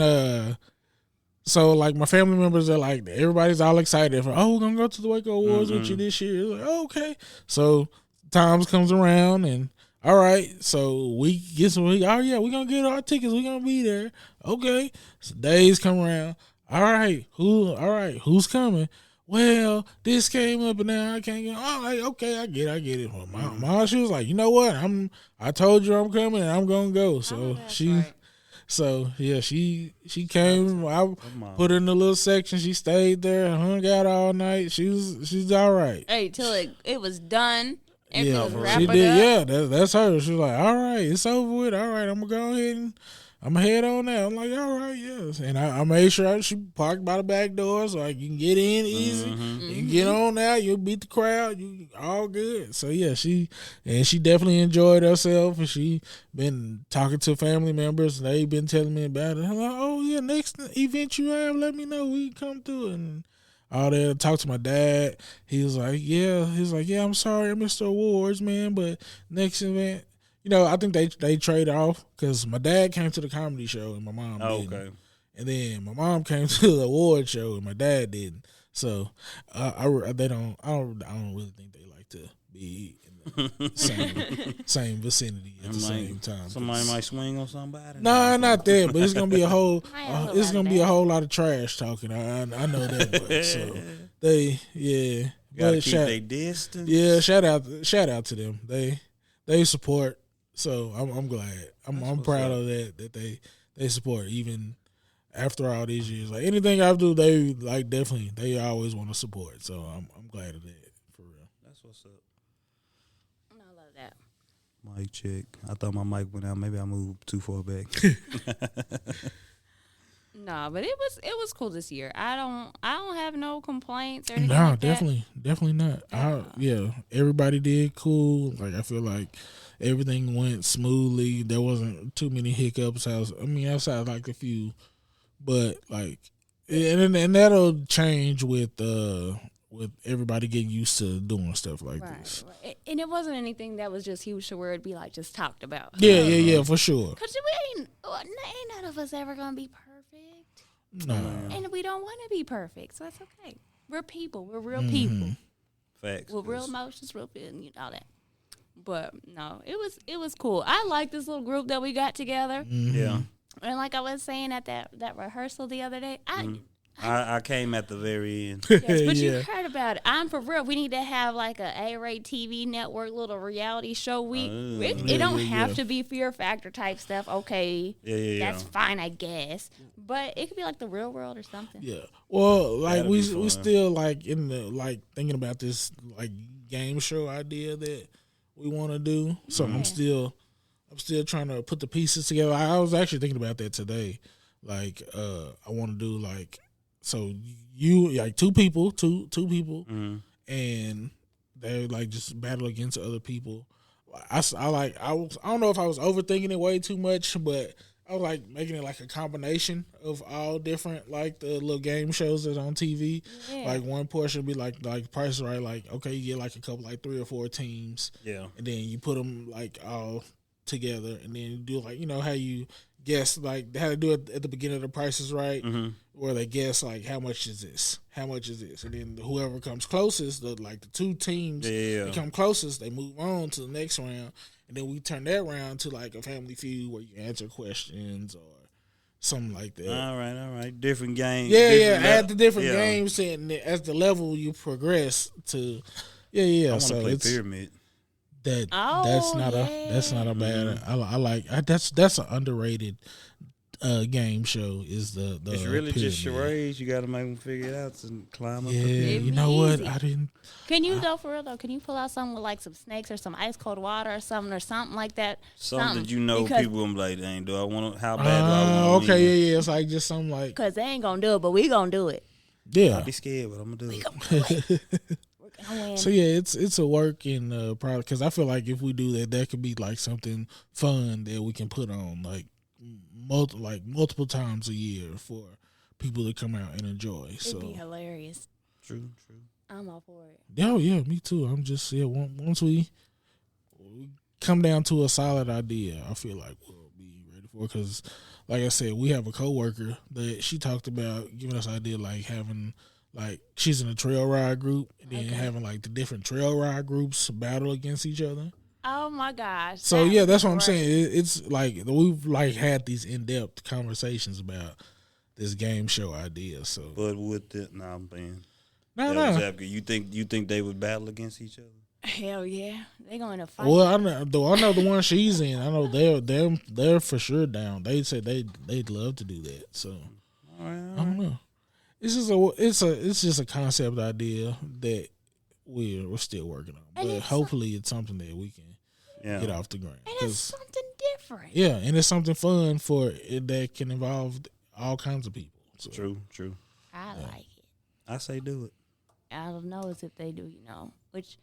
so like my family members are like everybody's all excited for we're gonna go to the Waco Awards with you this year. Like, okay. So times comes around and all right, so we get some. We're gonna get our tickets. We're gonna be there. Okay, so days come around. All right, who's coming? Well, this came up and now I can't get. All right, okay, I get it. Well, my mom, she was like, you know what? I told you I'm coming and I'm gonna go. So she came. I put her in the little section. She stayed there, hung out all night. She's all right. Hey, till it was done. She did. up. Yeah, that's her. She was like, all right, it's over with. All right, I'm gonna go ahead and I'm gonna head on now. I'm like, all right, yes. And I made sure she parked by the back door so you can get in easy. You can get on now. You'll beat the crowd. You all good. So yeah, she definitely enjoyed herself. And she been talking to family members. And they been telling me about it. I'm like, oh yeah, next event you have, let me know. We can come through it. And all that. Talk to my dad. He was like, yeah. I'm sorry I missed the awards, man. But next event, I think they trade off because my dad came to the comedy show and my mom didn't. Okay. And then my mom came to the award show and my dad didn't. So I don't really think they like to be in the same vicinity at the same time. Somebody might swing on somebody. No, not that. But it's gonna be a whole lot of trash talking. I know that. But, so they gotta keep their distance. Yeah, shout out to them. They support. So I'm glad. I'm proud of that they support even after all these years. Like anything I do, they definitely they always want to support. So I'm glad of that for real. That's what's up. I love that. Mic check. I thought my mic went out. Maybe I moved too far back. No, but it was cool this year. I don't have no complaints or anything. No, like definitely not. Everybody did cool. Like I feel like everything went smoothly. There wasn't too many hiccups. Outside like a few, but like, and that'll change with everybody getting used to doing stuff like this. Right. And it wasn't anything that was just huge to where it'd be like just talked about. Yeah, for sure. Because ain't none of us ever gonna be perfect. No. And we don't want to be perfect, so that's okay. We're people. We're real people. Facts. With real emotions, real feelings, all that. But no, it was cool. I like this little group that we got together. Mm-hmm. Yeah. And like I was saying at that rehearsal the other day, I came at the very end. Yes, but you heard about it. I'm for real. We need to have like a A-Rate TV network little reality show. It don't have to be Fear Factor type stuff. Okay, that's fine, I guess. But it could be like the Real World or something. Yeah. Well, like we still like in the like thinking about this like game show idea that we want to do. So I'm still trying to put the pieces together. I was actually thinking about that today. Like I want to do like. So you like two people, and they like just battle against other people. I don't know if I was overthinking it way too much, but I was like making it like a combination of all different like the little game shows that's on TV. Yeah. Like one portion would be like Price is Right. Like okay, you get like a couple like 3 or 4 teams. Yeah. And then you put them like all together, and then you do like how you guess like how to do it at the beginning of the Price is Right, where they guess like how much is this, and then whoever comes closest, the 2 teams that come closest, they move on to the next round. And then we turn that round to like a Family Feud where you answer questions or something like that. All right. Different games. Yeah. Add the different games, and as the level you progress to, I want to so play Pyramid. That's not a bad. I like that's an underrated game show. Is the it's really Pyramid. just charades. You got to make them figure it out and climb up. Yeah, It'd you be know what? easy. I didn't. Can you though, for real though? Can you pull out something with like some snakes or some ice cold water or something like that? Something that because, people gonna be like, dang, do I want to? How bad do I want to? Okay, yeah. It's like just something like because they ain't gonna do it, but we gonna do it. Yeah, I'll be scared, but I'm gonna do it. We're gonna win. So yeah, it's a work in probably because I feel like if we do that could be like something fun that we can put on like multiple times a year for people to come out and enjoy. It'd be hilarious. True. I'm all for it. Yeah, me too. I'm just once we come down to a solid idea, I feel like we'll be ready for it. Because, like I said, we have a coworker that she talked about giving us idea like having like she's in a trail ride group and then having like the different trail ride groups battle against each other. Oh my gosh! So yeah, that's what I'm saying. It's like we've like had these in-depth conversations about this game show idea. So, But with it, I'm playing. no. You think they would battle against each other? Hell yeah, they going to fight. Well, I know the one she's in. I know they're for sure down. They said they'd love to do that. So All right. I don't know. It's just a concept idea that we're still working on. But hopefully it's something that we can get off the ground. And it's something different. Yeah, and it's something fun for it that can involve all kinds of people. So. True. I like it. I say do it. I don't know is if they do, which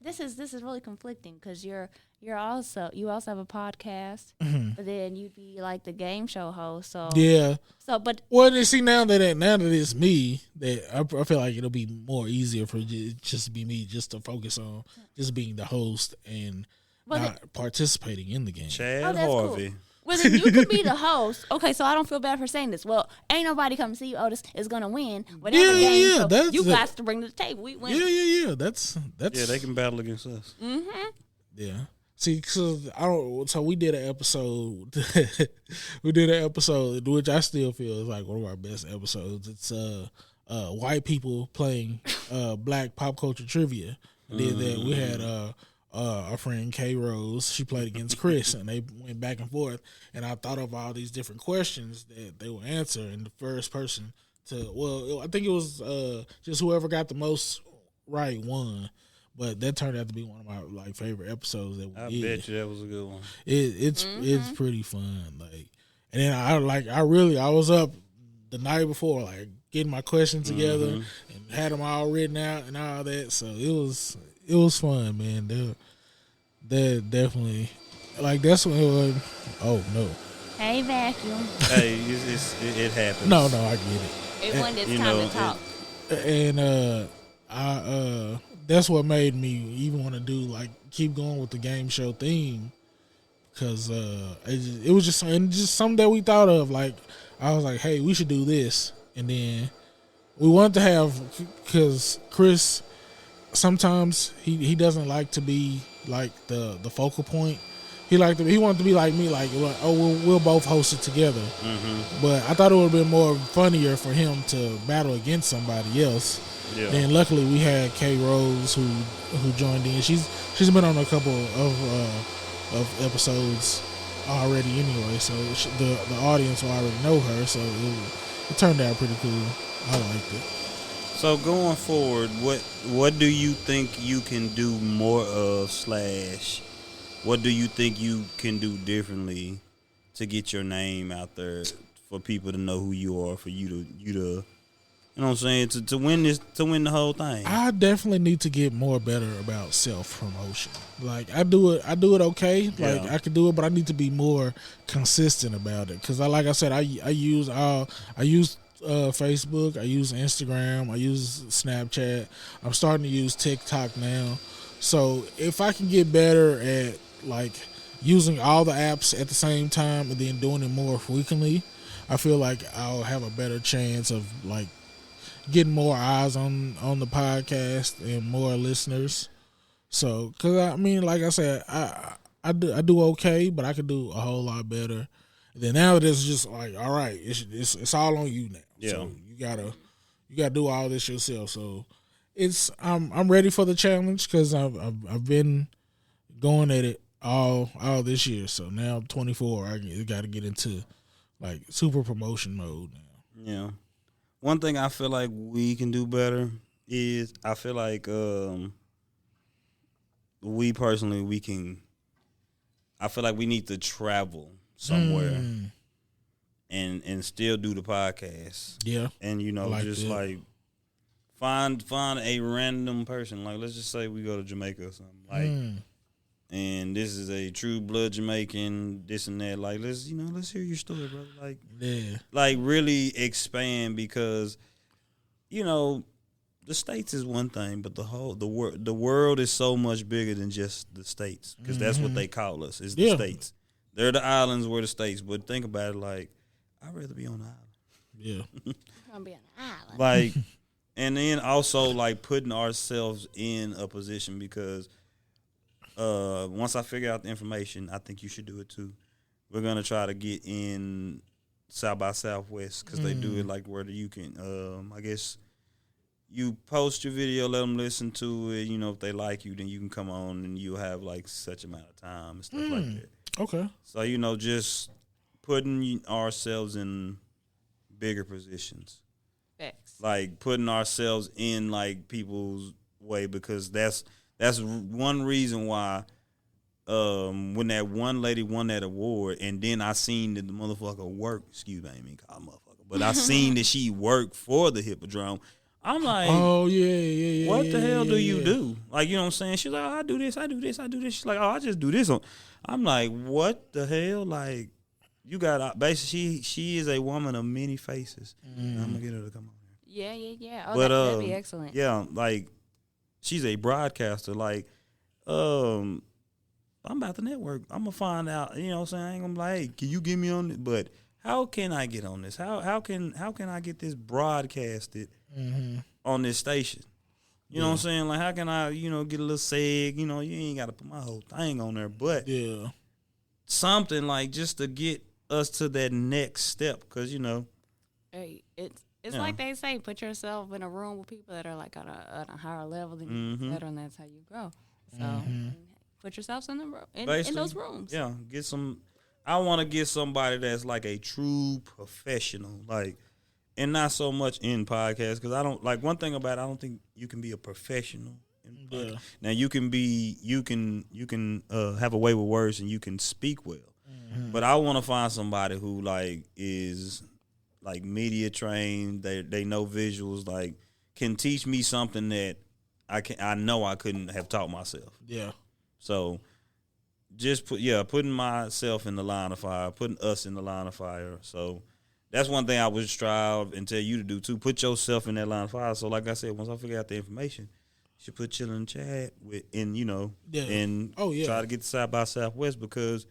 this is really conflicting because you also have a podcast, but then you'd be like the game show host. So yeah. So but well, you see now that it's me, that I feel like it'll be more easier for just to be me, just to focus on just being the host and not participating in the game. Chad Harvey. Cool. Well, then you could be the host. Okay, so I don't feel bad for saying this. Well, ain't nobody come see you, Otis is gonna win. Whatever game show you got to bring to the table. We win. Yeah. That's yeah. They can battle against us. Mm-hmm. Yeah. See, so we did an episode. Which I still feel is like one of our best episodes. It's white people playing black pop culture trivia. We did that. We had our friend K Rose. She played against Chris, and they went back and forth. And I thought of all these different questions that they would answer, and the first person I think it was just whoever got the most right won. But that turned out to be one of my favorite episodes that we did. I bet you that was a good one. It's pretty fun. And then I was up the night before, getting my questions together and had them all written out and all that. So it was fun, man. They're definitely that's when it was. Oh no! Hey, vacuum. Hey, it happens. No, I get it. It wasn't its time to talk. And that's what made me even want to do keep going with the game show theme, because it was just something that we thought of. I was like, hey, we should do this, and then we wanted to have, because Chris sometimes he doesn't like to be the focal point. He wanted to be like me, we'll both host it together. Mm-hmm. But I thought it would have been more funnier for him to battle against somebody else. Yeah. And luckily we had Kay Rose who joined in. She's been on a couple of episodes already anyway, so the audience will already know her. So it turned out pretty cool. I liked it. So going forward, what do you think you can do more of / what do you think you can do differently to get your name out there for people to know who you are, for you to You know what I'm saying? To win the whole thing. I definitely need to get more better about self promotion. Like I do it okay. Like I can do it, but I need to be more consistent about it. Cause like I said, I use Facebook, I use Instagram, I use Snapchat. I'm starting to use TikTok now. So if I can get better at like using all the apps at the same time and then doing it more frequently, I feel like I'll have a better chance of like getting more eyes on the podcast and more listeners. So, cause I mean, like I said, I do okay, but I could do a whole lot better. And then now it's just like, all right, it's all on you now. Yeah. So you gotta do all this yourself. So I'm ready for the challenge because I've been going at it all this year. So now I'm 24. I got to get into like super promotion mode now. Yeah. One thing I feel like we can do better is I feel like I feel like we need to travel somewhere and still do the podcast. Yeah. And just that. Like find a random person. Like let's just say we go to Jamaica or something. Like and this is a true blood Jamaican, this and that. Like let's hear your story, brother. Like like really expand because the States is one thing, but the world is so much bigger than just the States because that's what they call us is the States. They're the islands, we're the States. But think about it, like I'd rather be on the island. Yeah, I want to be on the island. Like, and then also like putting ourselves in a position because. Once I figure out the information, I think you should do it too. We're gonna try to get in South by Southwest because they do it like where you can. I guess you post your video, let them listen to it. If they like you, then you can come on and you'll have like such amount of time and stuff like that. Okay. So just putting ourselves in bigger positions. Facts. Like putting ourselves in like people's way because that's one reason why when that one lady won that award and then I seen that the motherfucker work, excuse me, I ain't mean call motherfucker, but I seen that she worked for the Hippodrome. I'm like, oh, yeah. What the hell do you do? Like, you know what I'm saying? She's like, oh, I do this. She's like, oh, I just do this. I'm like, what the hell? Like, you got, basically, she is a woman of many faces. I'm going to get her to come on here. Yeah. Oh, but, that'd be excellent. Yeah, like, she's a broadcaster. Like, I'm about to network. I'm gonna find out. You know what I'm saying? I ain't gonna be like, hey, can you get me on it? But how can I get on this? How can I get this broadcasted on this station? You know what I'm saying? Like, how can I get a little seg? You ain't got to put my whole thing on there, but something like just to get us to that next step, because hey, it's like they say, put yourself in a room with people that are like on a higher level than you, and that's how you grow. So put yourselves in in those rooms. Yeah, get some. I want to get somebody that's like a true professional, like, and not so much in podcasts because I don't like one thing about it, I don't think you can be a professional. Now you can have a way with words and you can speak well, but I want to find somebody who like is like media trained. They know visuals. Like can teach me something that I know I couldn't have taught myself. Yeah. So just putting myself in the line of fire, putting us in the line of fire. So that's one thing I would strive and tell you to do too. Put yourself in that line of fire. So like I said, once I figure out the information, you should put Chilln Chad and try to get the South by Southwest because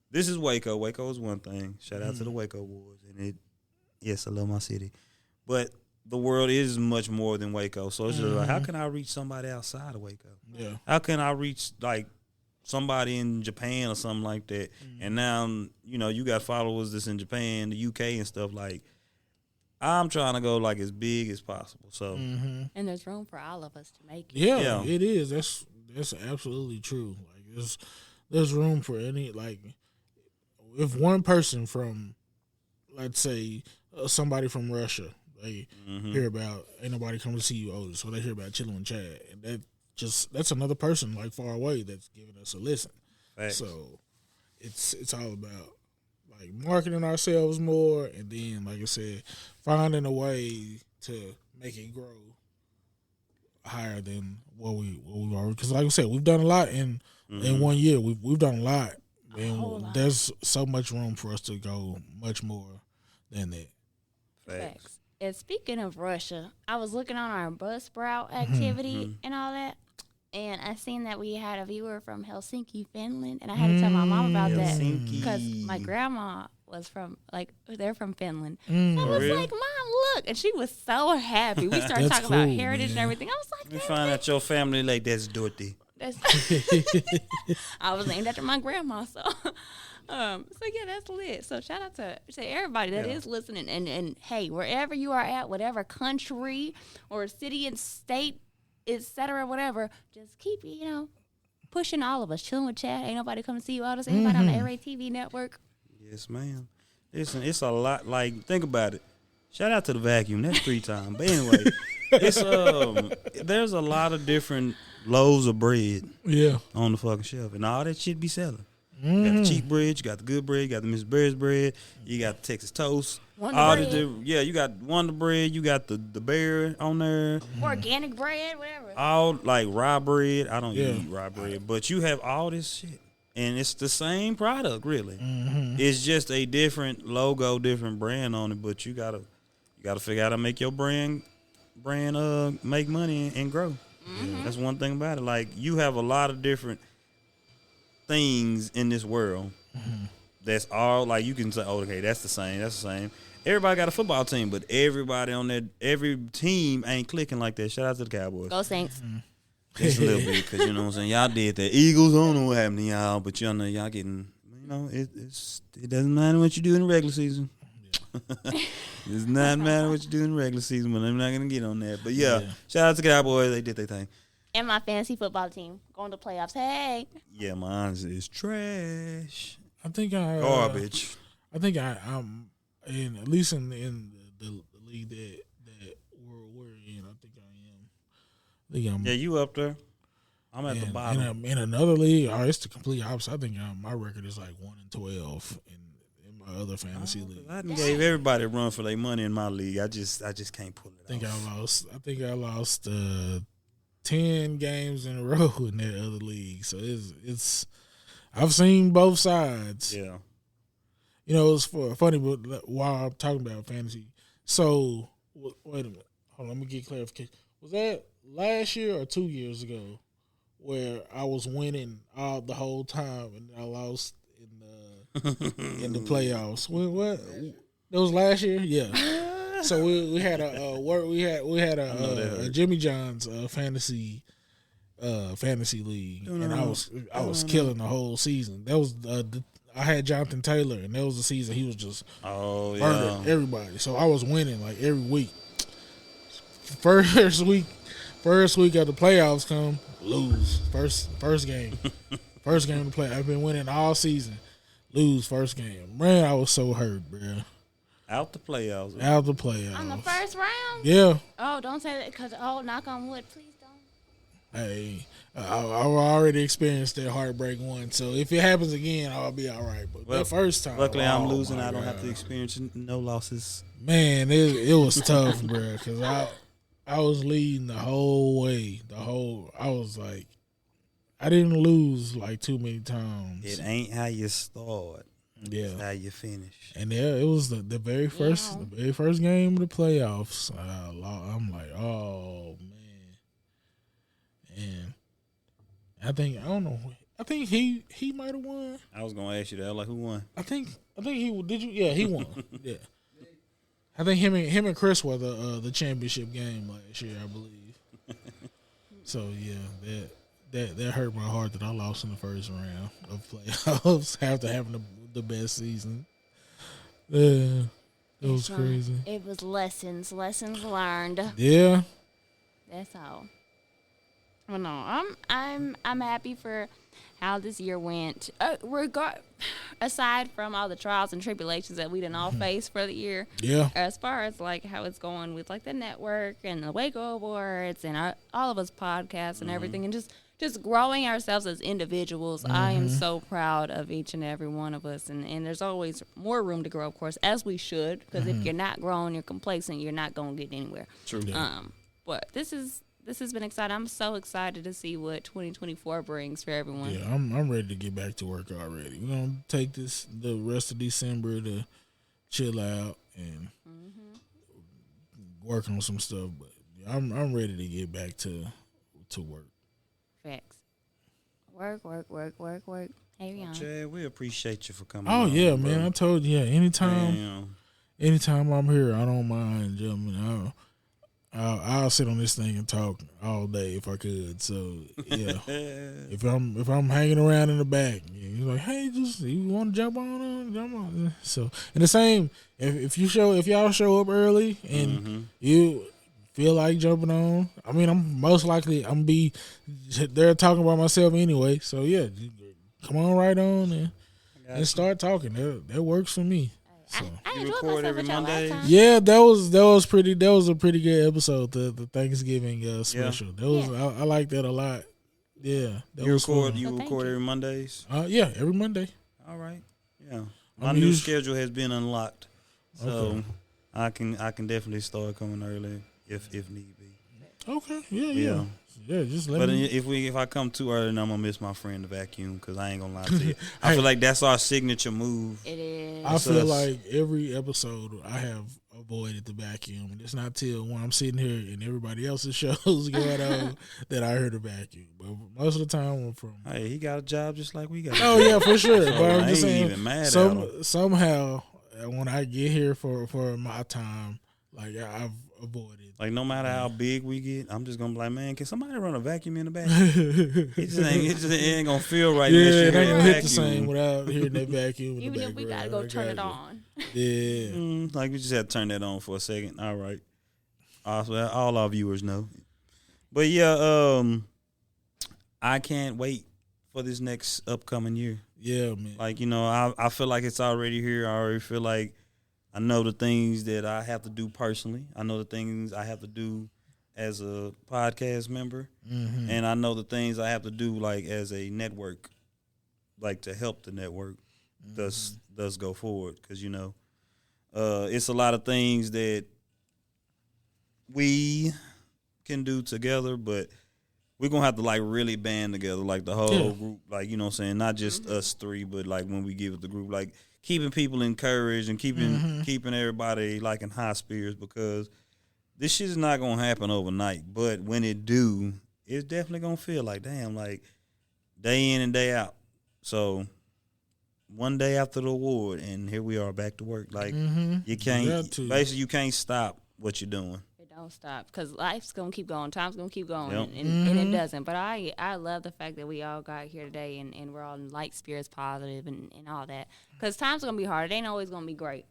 this is Waco. Waco is one thing. Shout out to the Waco Awards. And yes, I love my city. But the world is much more than Waco. So it's just like, how can I reach somebody outside of Waco? Yeah. How can I reach like somebody in Japan or something like that? And now, you got followers that's in Japan, the UK and stuff. Like, I'm trying to go like as big as possible. So, and there's room for all of us to make it. Yeah, it is. That's absolutely true. Like, there's room for any, like, if one person from, let's say, somebody from Russia, they hear about ain't nobody come to see you, Otis, or they hear about Chilln With Chad, and that's another person like far away that's giving us a listen. Facts. So it's all about like marketing ourselves more, and then like I said, finding a way to make it grow higher than what we are. Because like I said, we've done a lot in 1 year. We've done a lot, and there's so much room for us to go much more than that. Facts. And speaking of Russia, I was looking on our Buzzsprout activity and all that, and I seen that we had a viewer from Helsinki, Finland, and I had to tell my mom about that because my grandma was from, they're from Finland. So I was like, Mom, look. And she was so happy. We started talking about heritage and everything. I was like, you find out your family like that's Dorothy. I was named after my grandma, so yeah, that's lit. So shout out to everybody that is listening, and hey, wherever you are at, whatever country or city and state, etc., whatever, just keep pushing all of us. Chillin' with Chad. Ain't nobody come to see you, Otis. Anybody on the Array TV network? Yes, ma'am. Listen, it's a lot. Like, think about it. Shout out to the vacuum. That's 3 times. But anyway, it's there's a lot of different loaves of bread on the fucking shelf, and all that shit be selling. You got the cheap bread, you got the good bread, you got the Miss Berry's bread, you got the Texas toast. You got Wonder Bread, you got the bear on there. Organic bread, whatever. All like rye bread. I don't eat rye bread, but you have all this shit. And it's the same product, really. It's just a different logo, different brand on it, but you gotta figure out how to make your brand make money and grow. That's one thing about it. Like, you have a lot of different things in this world that's all, like, you can say, oh, okay, that's the same. Everybody got a football team, but everybody on that, every team ain't clicking like that. Shout out to the Cowboys. Go Saints. Just a little bit, because, you know what I'm saying, y'all did that. Eagles, I don't know what happened to y'all, but y'all know y'all getting, it doesn't matter what you do in the regular season. It does not matter what you do in the regular season, but I'm not going to get on that. But yeah, shout out to the Cowboys. They did their thing. And my fantasy football team going to playoffs. Hey. Yeah, mine is trash. I think garbage. I think I'm in, at least in the league that we're in. I think I'm. Yeah, you up there. I'm at the bottom. In another league, it's the complete opposite. I think my record is like 1-12 in my other fantasy league. I gave everybody a run for their money in my league. I just can't pull it off. I think I lost 10 games in a row in that other league. So it's I've seen both sides. Yeah. It's funny, but while I'm talking about fantasy, so wait a minute. Hold on, let me get clarification. Was that last year or 2 years ago where I was winning the whole time and I lost in the playoffs? What? That was last year? Yeah. So we had a Jimmy John's fantasy league, and I was killing the whole season. That was I had Jonathan Taylor, and that was the season he was just murdering everybody. So I was winning like every week. First week of the playoffs come, lose first game, first game of the play. I've been winning all season, lose first game. Man, I was so hurt, bro. Out the playoffs. On the first round? Yeah. Oh, don't say that, because, knock on wood, please don't. Hey, I've already experienced that heartbreak one, so if it happens again, I'll be all right. But the first time. Luckily, I'm losing. I don't have to experience no losses. Man, it was tough, bro, because I was leading the whole way. I was like, I didn't lose like too many times. It ain't how you start. Yeah, it's how you finish. And it was the very first game of the playoffs. I'm like, oh man, and I don't know. I think he might have won. I was gonna ask you that. Like, who won? I think he did. Yeah, he won. Yeah, I think him and Chris were the championship game last year, I believe. So yeah, that hurt my heart that I lost in the first round of playoffs after having the best season. Yeah, it was crazy. It was lessons learned. Yeah, that's all. Well, no, I'm happy for how this year went. Aside from all the trials and tribulations that we didn't all face for the year. Yeah. As far as like how it's going with like the network and the Waco Awards and all of us podcasts and everything, and just just growing ourselves as individuals. I am so proud of each and every one of us, and there's always more room to grow, of course, as we should, because if you're not growing, you're complacent, you're not going to get anywhere. True. But this has been exciting. I'm so excited to see what 2024 brings for everyone. Yeah, I'm ready to get back to work already. We're gonna take the rest of December to chill out and work on some stuff. But I'm ready to get back to work. Facts. Work. Hey, Rihanna. Chad, we appreciate you for coming. Oh on, yeah, bro. man. I told you, anytime I'm here, I don't mind jumping. I'll sit on this thing and talk all day if I could. So yeah, if I'm hanging around in the back, you're like, hey, just you want to jump on? So and the same, if y'all show up early and you feel like jumping on, I mean, I'm most likely be there talking about myself anyway. So yeah, come on right on and start talking. That works for me. So. I You enjoyed record myself every with y'all Monday? last time. Yeah, that was a pretty good episode. The Thanksgiving special. That was I like that a lot. Yeah, that You was record. fun. You thank record you. every Mondays. Yeah, every Monday. All right. Yeah. My I'm new used- schedule has been unlocked, so Okay. I can definitely start coming early if need be. Okay. Yeah. Just let But me. if I come too early, then I'm gonna miss my friend to vacuum because I ain't gonna lie to you. I feel like that's our signature move. It is. I feel us. like every episode I have avoided the vacuum, and it's not till when I'm sitting here and everybody else's shows going on that I heard the vacuum. But most of the time, I'm from. Hey, he got a job just like we got. Oh yeah, for sure. So But I'm I just ain't saying, even mad at him. somehow when I get here for my time, like I've avoided. Like no matter how big we get, I'm just gonna be like, man, can somebody run a vacuum in the back? it just ain't gonna feel right. Yeah, unless you it hear ain't gonna that hit the same vacuum. without hearing that vacuum. In Even the if we background. gotta go turn it got you. on. Yeah. Like we just had to turn that on for a second. All right. All our viewers know. But yeah, I can't wait for this next upcoming year. Yeah, man. Like, I feel like it's already here. I already feel like I know the things that I have to do personally. I know the things I have to do as a podcast member. Mm-hmm. And I know the things I have to do like as a network, like to help the network thus go forward. Because, it's a lot of things that we can do together, but we're going to have to like really band together, like the whole group, like, you know what I'm saying? Not just us three, but like when we give it the group, like keeping people encouraged and keeping everybody like in high spirits, because this shit is not going to happen overnight. But when it do, it's definitely going to feel like, damn, like day in and day out. So one day after the award, and here we are back to work. Like you can't, basically you can't stop what you're doing. Don't stop, because life's gonna keep going, time's gonna keep going, Yep. and it doesn't. But I love the fact that we all got here today and we're all in light spirits, positive, and all that, because time's gonna be hard. It ain't always gonna be great.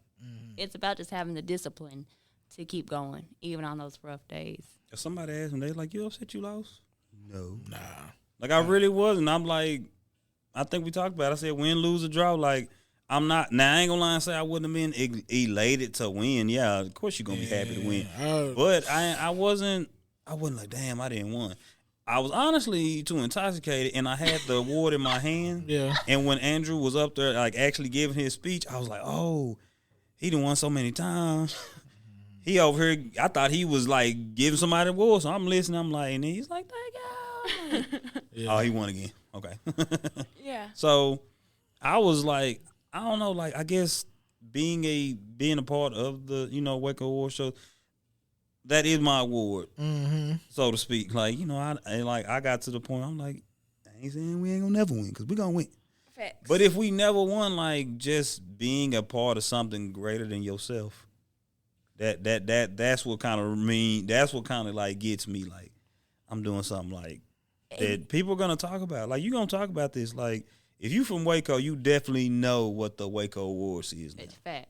It's about just having the discipline to keep going even on those rough days. If somebody asked me, they like, you upset you lost? No. Nah. Like I really wasn't. I'm like, I think we talked about it. I said win, lose, or draw. Like I'm not. Now I ain't gonna lie and say I wouldn't have been elated to win. Yeah, of course you're gonna be happy to win. But I wasn't like, damn, I didn't win. I was honestly too intoxicated, and I had the award in my hand. Yeah. And when Andrew was up there, like actually giving his speech, I was like, oh, he done won so many times. He over here, I thought he was like giving somebody an award, so I'm listening. I'm like, and he's like, thank you. Yeah. Oh, he won again. Okay. Yeah. So I was like, I don't know, like I guess being a part of the Waco Awards show, that is my award, so to speak. Like I got to the point I'm like, I ain't saying we ain't gonna never win, because we gonna win. Facts. But if we never won, like just being a part of something greater than yourself, that's what kind of that's what kind of like gets me, like I'm doing something like that people are gonna talk about. Like you gonna talk about this, like. If you from Waco, you definitely know what the Waco Awards is now. It's facts.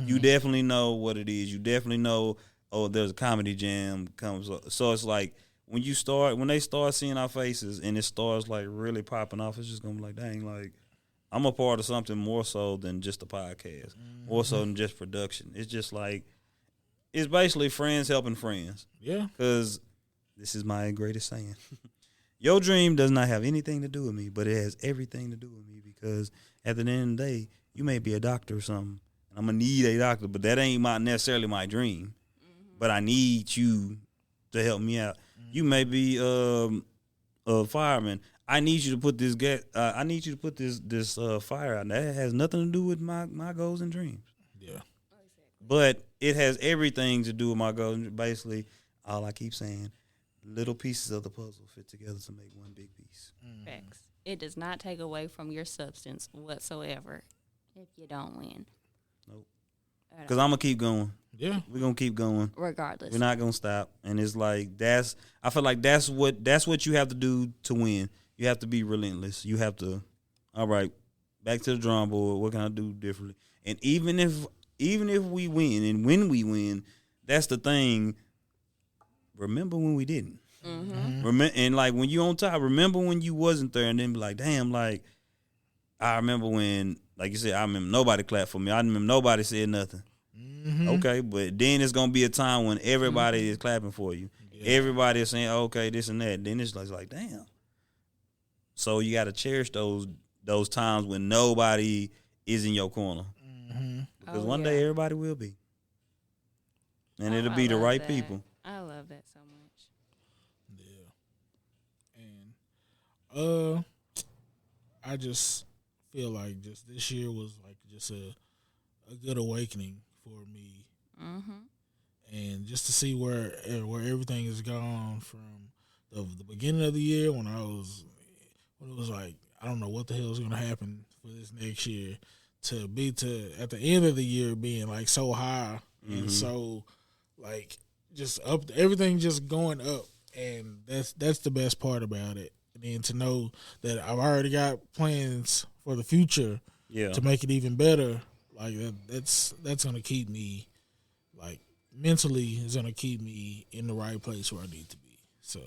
You definitely know what it is. You definitely know, oh, there's a comedy jam comes up. So it's like when they start seeing our faces and it starts like really popping off, it's just gonna be like, dang, like I'm a part of something more so than just a podcast, more so than just production. It's just like it's basically friends helping friends. Yeah. Because this is my greatest saying. Your dream does not have anything to do with me, but it has everything to do with me because at the end of the day, you may be a doctor or something. And I'm going to need a doctor, but that ain't necessarily my dream. But I need you to help me out. You may be a fireman. I need you to put this I need you to put this fire out. That has nothing to do with my goals and dreams. Yeah. But it has everything to do with my goals. Basically, all I keep saying, little pieces of the puzzle fit together to make one big piece. Facts. It does not take away from your substance whatsoever if you don't win. Nope. Because I'm going to keep going. Yeah. We're going to keep going. Regardless. We're not going to stop. And it's like, I feel like that's what you have to do to win. You have to be relentless. You have to, all right, back to the drawing board. What can I do differently? And even if we win, and when we win, that's the thing. Remember when we didn't. And like when you on top, remember when you wasn't there, and then be like, damn, like I remember when, like you said, I remember nobody clapped for me. I remember nobody said nothing. Okay, but then it's gonna be a time when everybody is clapping for you. Yeah. Everybody is saying, okay, this and that. Then it's like damn. So you got to cherish those times when nobody is in your corner, because one day everybody will be, and it'll be the right people. I love that so much. Yeah, and I just feel like just this year was like just a good awakening for me, and just to see where everything has gone from the beginning of the year when it was like I don't know what the hell is going to happen for this next year to at the end of the year being like so high and so like just up, everything just going up, and that's the best part about it. And then to know that I've already got plans for the future to make it even better, like that's gonna keep me like mentally is gonna keep me in the right place where I need to be. So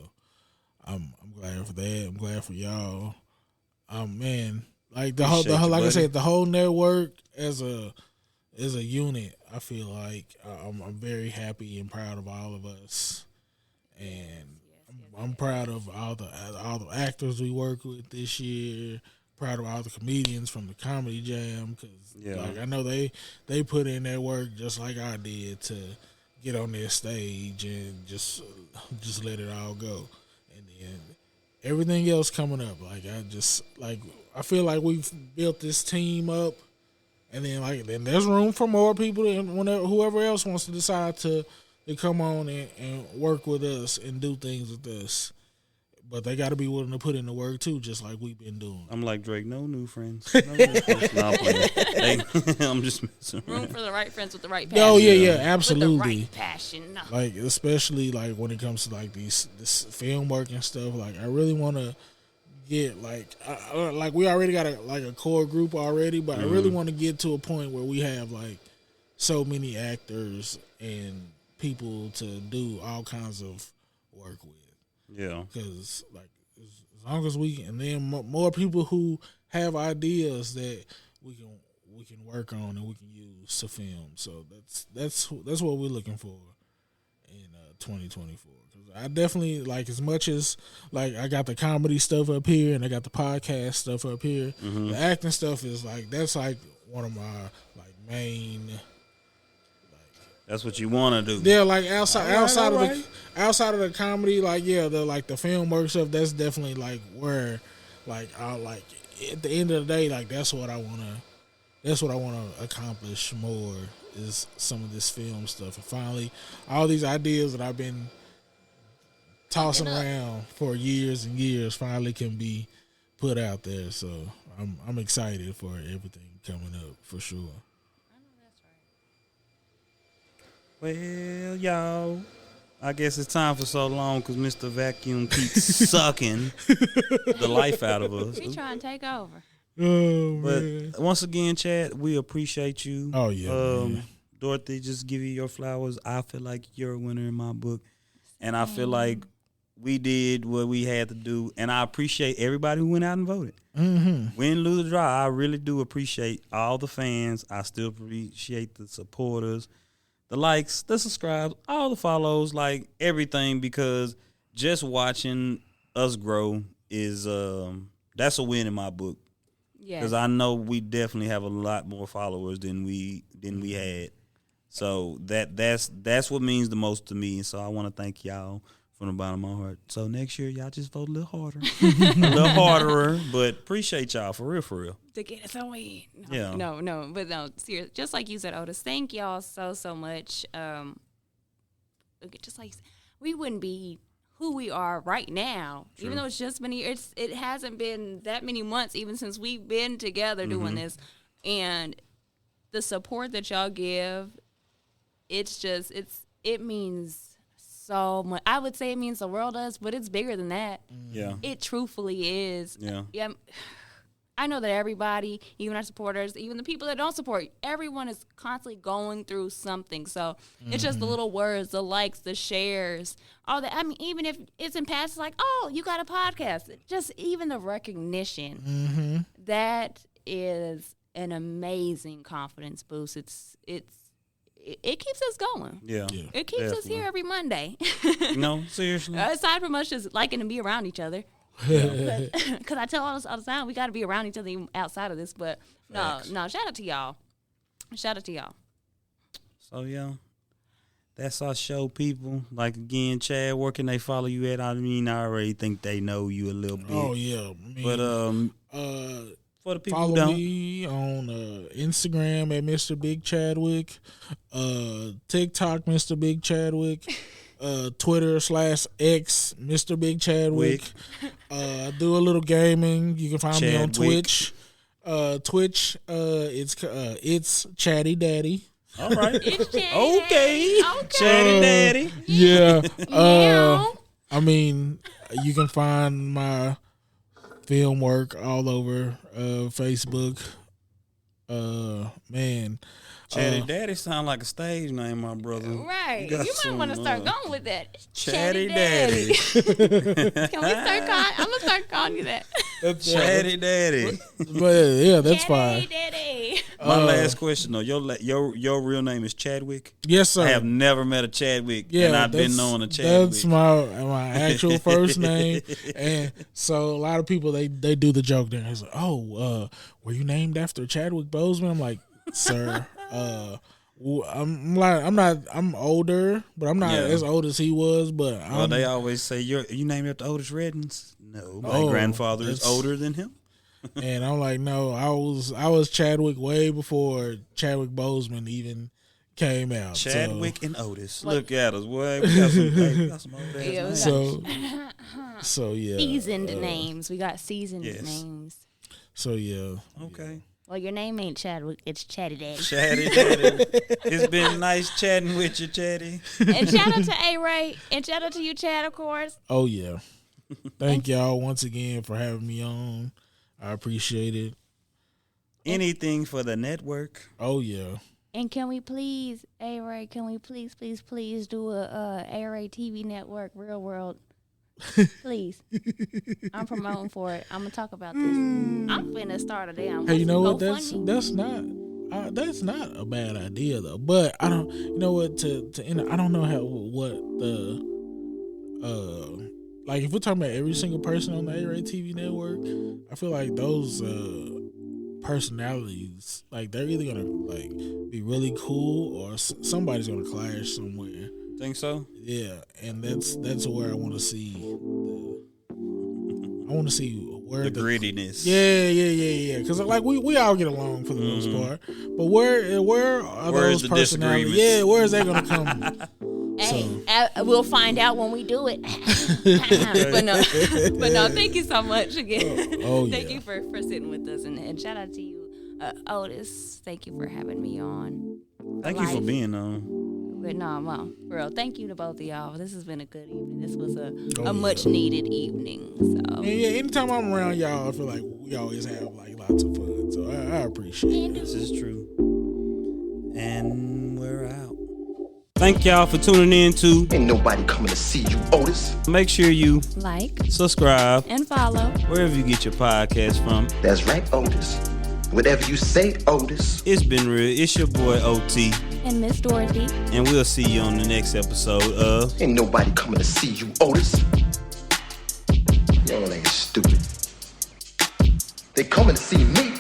I'm glad for that. I'm glad for y'all. Man, like the whole like I said, the whole network as a unit, I feel like I'm very happy and proud of all of us, and I'm proud of all the actors we work with this year. Proud of all the comedians from the Comedy Jam, because like I know they put in that work just like I did to get on their stage and just let it all go, and then everything else coming up. Like I feel like we've built this team up. And then there's room for more people, and whoever else wants to decide to come on and work with us and do things with us. But they got to be willing to put in the work too, just like we've been doing. I'm like Drake, no new friends. No new friends. No, I'm playing. I'm just messing around. Room for the right friends with the right passion. Oh yeah, absolutely. With the right passion. No. Like especially like when it comes to like this film work and stuff. Like I really want to get like we already got a core group already, but I really want to get to a point where we have like so many actors and people to do all kinds of work with. Yeah, because like as long as we can, and then more people who have ideas that we can work on and we can use to film. So that's what we're looking for in 2024. I definitely like, as much as like I got the comedy stuff up here and I got the podcast stuff up here, the acting stuff is like that's like one of my like main. Like, that's what you want to do. Yeah, like outside of the comedy, like the film work stuff. That's definitely like where like I like at the end of the day, like that's what I wanna accomplish more is some of this film stuff, and finally all these ideas that I've been tossing around for years and years finally can be put out there. So I'm excited for everything coming up for sure. I know that's right. Well, y'all, I guess it's time for so long because Mr. Vacuum keeps sucking the life out of us. We trying to take over. Oh, but man. Once again, Chad, we appreciate you. Oh yeah. Dorothy, just give you your flowers. I feel like you're a winner in my book, and I feel like we did what we had to do, and I appreciate everybody who went out and voted. Win, lose, or draw, I really do appreciate all the fans. I still appreciate the supporters, the likes, the subscribes, all the follows, like everything, because just watching us grow is that's a win in my book. Yeah. Because I know we definitely have a lot more followers than we had. So that's what means the most to me. And so I want to thank y'all from the bottom of my heart. So next year, y'all just vote a little harder. A little harder, but appreciate y'all for real. To get us a win. Yeah. No, seriously. Just like you said, Otis, thank y'all so much. Just like we wouldn't be who we are right now, True. Even though it's just been years. It hasn't been that many months even since we've been together doing this, and the support that y'all give, it means so much. I would say it means the world to us, but it's bigger than that. Yeah, it truthfully is. Yeah. I know that everybody, even our supporters, even the people that don't support, everyone is constantly going through something. So it's just the little words, the likes, the shares, all that. I mean, even if it's in past, it's like, oh, you got a podcast. Just even the recognition, that is an amazing confidence boost. It keeps us going. Yeah. It keeps us here every Monday. No, seriously. Aside from us just liking to be around each other. Because I tell all the time, we got to be around each other even outside of this. But no, shout out to y'all. So, yeah, that's our show, people. Like, again, Chad, where can they follow you at? I mean, I already think they know you a little bit. Oh, yeah. But for the people follow who don't. me on Instagram at Mr. Big Chadwick, TikTok, Mr. Big Chadwick. Twitter /X Mr. Big Chadwick. Do a little gaming. You can find me on Twitch. It's Chatty Daddy. All right. It's Chatty okay. Chatty Daddy. Yeah. I mean, you can find my film work all over Facebook. Man. Chatty Daddy sound like a stage name, my brother. Right. You might want to start going with that. Chatty Daddy. Can we start calling? I'm going to start calling you that. Chatty Daddy. But yeah, that's Chatty fine. Daddy. My last question, though. Your real name is Chadwick? Yes, sir. I have never met a Chadwick, and I've been known a Chadwick. That's my actual first name. And so a lot of people, they do the joke there. It's like, oh, were you named after Chadwick Boseman? I'm like, sir, I'm older, but I'm not as old as he was. But they always say you named after Otis Reddings. No, my grandfather is older than him. And I'm like, no, I was Chadwick way before Chadwick Boseman even came out. Chadwick and Otis. Look at us, boy. We got some old ass names. So yeah. Seasoned names. We got seasoned names. So yeah. Okay. Well, your name ain't Chadwick. It's Chatty Daddy. Chatty Daddy. It's been nice chatting with you, Chatty. And shout out to A-Ray. And shout out to you, Chad, of course. Oh, yeah. Thank y'all once again for having me on. I appreciate it. Anything for the network. Oh, yeah. And can we please, A-Ray, please do a A-Ray TV network, Real World? Please. I'm promoting for it. I'm gonna talk about this. I'm finna start a damn. Hey, you know what? That's not a bad idea though. But I don't. You know what? I don't know what the like if we're talking about every single person on the A-Ray TV network, I feel like those personalities, like they're either gonna like be really cool or somebody's gonna clash somewhere. Think so? Yeah, and that's where I want to see. I want to see where the grittiness. Yeah. Because like we all get along for the most part, but where are those personalities? Yeah, where is that gonna come? Hey, we'll find out when we do it. but no, thank you so much again. Thank you for sitting with us, and shout out to you, Otis. Thank you for having me on. Thank you for being on. But no, well, for real, thank you to both of y'all. This has been a good evening. This was a much needed evening. So yeah, anytime I'm around y'all, I feel like we always have like lots of fun. So I appreciate it. This is true. And we're out. Thank y'all for tuning in to Ain't Nobody Coming to See You, Otis. Make sure you like, subscribe, and follow wherever you get your podcast from. That's right, Otis. Whatever you say, Otis. It's been real. It's your boy OT. And Miss Dorothy. And we'll see you on the next episode of Ain't Nobody Coming to See You, Otis. Y'all ain't stupid. They coming to see me.